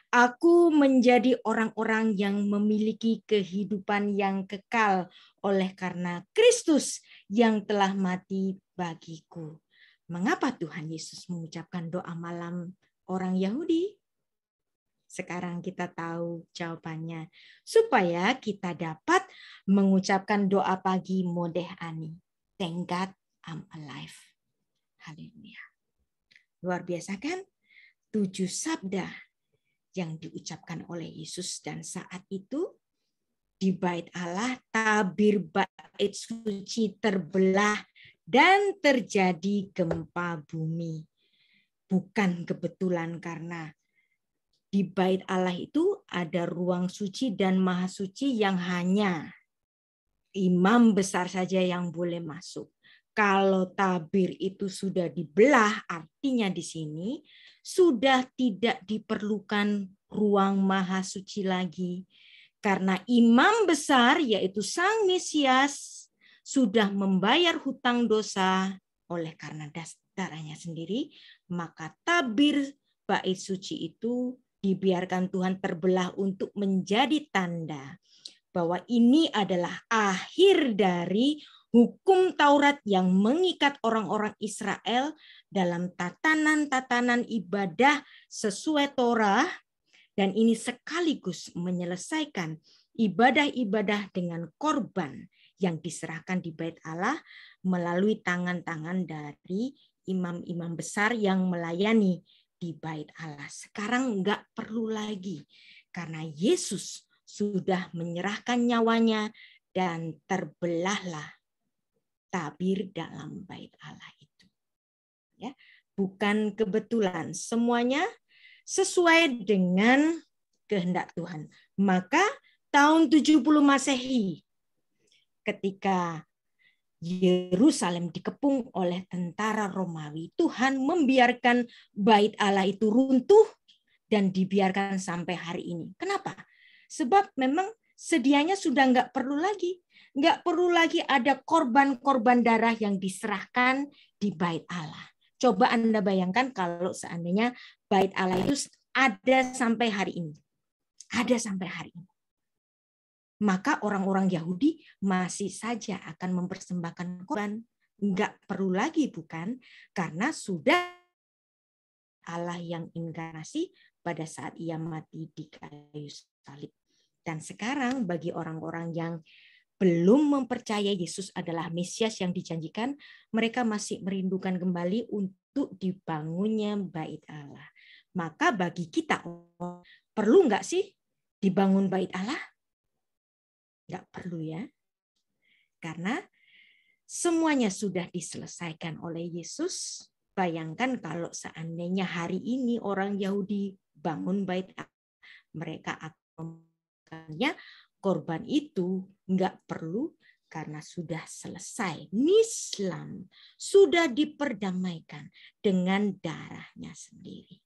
Aku menjadi orang-orang yang memiliki kehidupan yang kekal oleh karena Kristus yang telah mati bagiku. Mengapa Tuhan Yesus mengucapkan doa malam orang Yahudi? Sekarang kita tahu jawabannya. Supaya kita dapat mengucapkan doa pagi Modeh ani. Thank God I'm alive. Haleluya. Luar biasa kan? 7 sabda yang diucapkan oleh Yesus, dan saat itu di bait Allah tabir bait suci terbelah dan terjadi gempa bumi. Bukan kebetulan, karena di bait Allah itu ada ruang suci dan maha suci yang hanya imam besar saja yang boleh masuk. Kalau tabir itu sudah dibelah, artinya di sini sudah tidak diperlukan ruang maha suci lagi. Karena imam besar, yaitu Sang Mesias, sudah membayar hutang dosa oleh karena darahnya sendiri, maka tabir bait suci itu dibiarkan Tuhan terbelah untuk menjadi tanda bahwa ini adalah akhir dari hukum Taurat yang mengikat orang-orang Israel dalam tatanan-tatanan ibadah sesuai Torah, dan ini sekaligus menyelesaikan ibadah-ibadah dengan korban yang diserahkan di Bait Allah melalui tangan-tangan dari imam-imam besar yang melayani di Bait Allah. Sekarang enggak perlu lagi karena Yesus sudah menyerahkan nyawanya dan terbelahlah tabir dalam Bait Allah itu. Ya, bukan kebetulan, semuanya sesuai dengan kehendak Tuhan. Maka tahun 70 Masehi, ketika Yerusalem dikepung oleh tentara Romawi, Tuhan membiarkan Bait Allah itu runtuh dan dibiarkan sampai hari ini. Kenapa? Sebab memang sedianya sudah nggak perlu lagi. Nggak perlu lagi ada korban-korban darah yang diserahkan di Bait Allah. Coba Anda bayangkan kalau seandainya Bait Allah itu ada sampai hari ini. Ada sampai hari ini. Maka orang-orang Yahudi masih saja akan mempersembahkan korban. Nggak perlu lagi, bukan? Karena sudah Allah yang inkarnasi pada saat ia mati di kayu salib. Dan sekarang bagi orang-orang yang belum mempercayai Yesus adalah Mesias yang dijanjikan, mereka masih merindukan kembali untuk dibangunnya Bait Allah. Maka bagi kita, perlu nggak sih dibangun Bait Allah? Nggak perlu ya. Karena semuanya sudah diselesaikan oleh Yesus. Bayangkan kalau seandainya hari ini orang Yahudi bangun Bait Allah, mereka akan membuatnya, korban itu nggak perlu karena sudah selesai. Nislam sudah diperdamaikan dengan darahnya sendiri.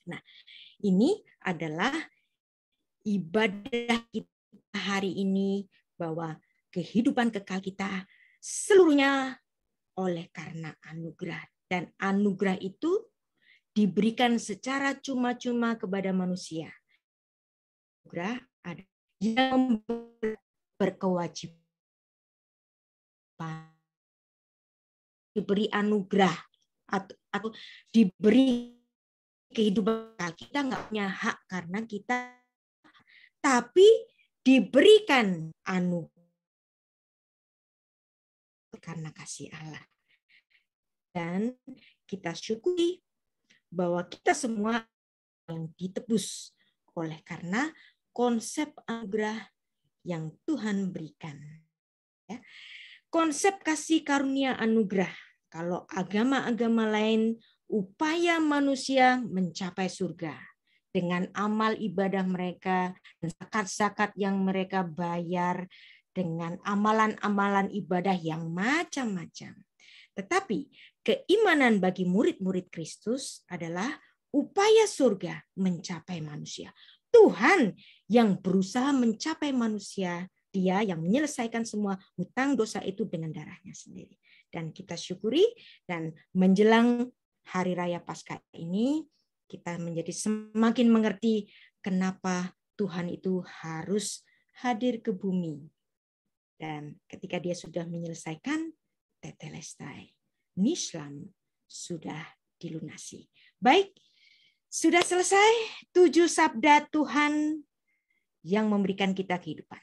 Nah, ini adalah ibadah kita hari ini, bahwa kehidupan kekal kita seluruhnya oleh karena anugerah. Dan anugerah itu diberikan secara cuma-cuma kepada manusia. Anugerah ada yang berkewajiban, diberi anugerah atau diberi kehidupan. Kita nggak punya hak karena kita, tapi diberikan anugerah karena kasih Allah. Dan kita syukuri bahwa kita semua yang ditebus oleh karena konsep anugerah yang Tuhan berikan. Ya. Konsep kasih karunia anugerah. Kalau agama-agama lain, upaya manusia mencapai surga dengan amal ibadah mereka, zakat-zakat yang mereka bayar, dengan amalan-amalan ibadah yang macam-macam. Tetapi keimanan bagi murid-murid Kristus adalah upaya surga mencapai manusia. Tuhan yang berusaha mencapai manusia, Dia yang menyelesaikan semua hutang dosa itu dengan darahnya sendiri. Dan kita syukuri, dan menjelang Hari Raya Paskah ini, kita menjadi semakin mengerti kenapa Tuhan itu harus hadir ke bumi. Dan ketika Dia sudah menyelesaikan, tetelestai, nislam sudah dilunasi. Baik, sudah selesai 7 sabda Tuhan yang memberikan kita kehidupan.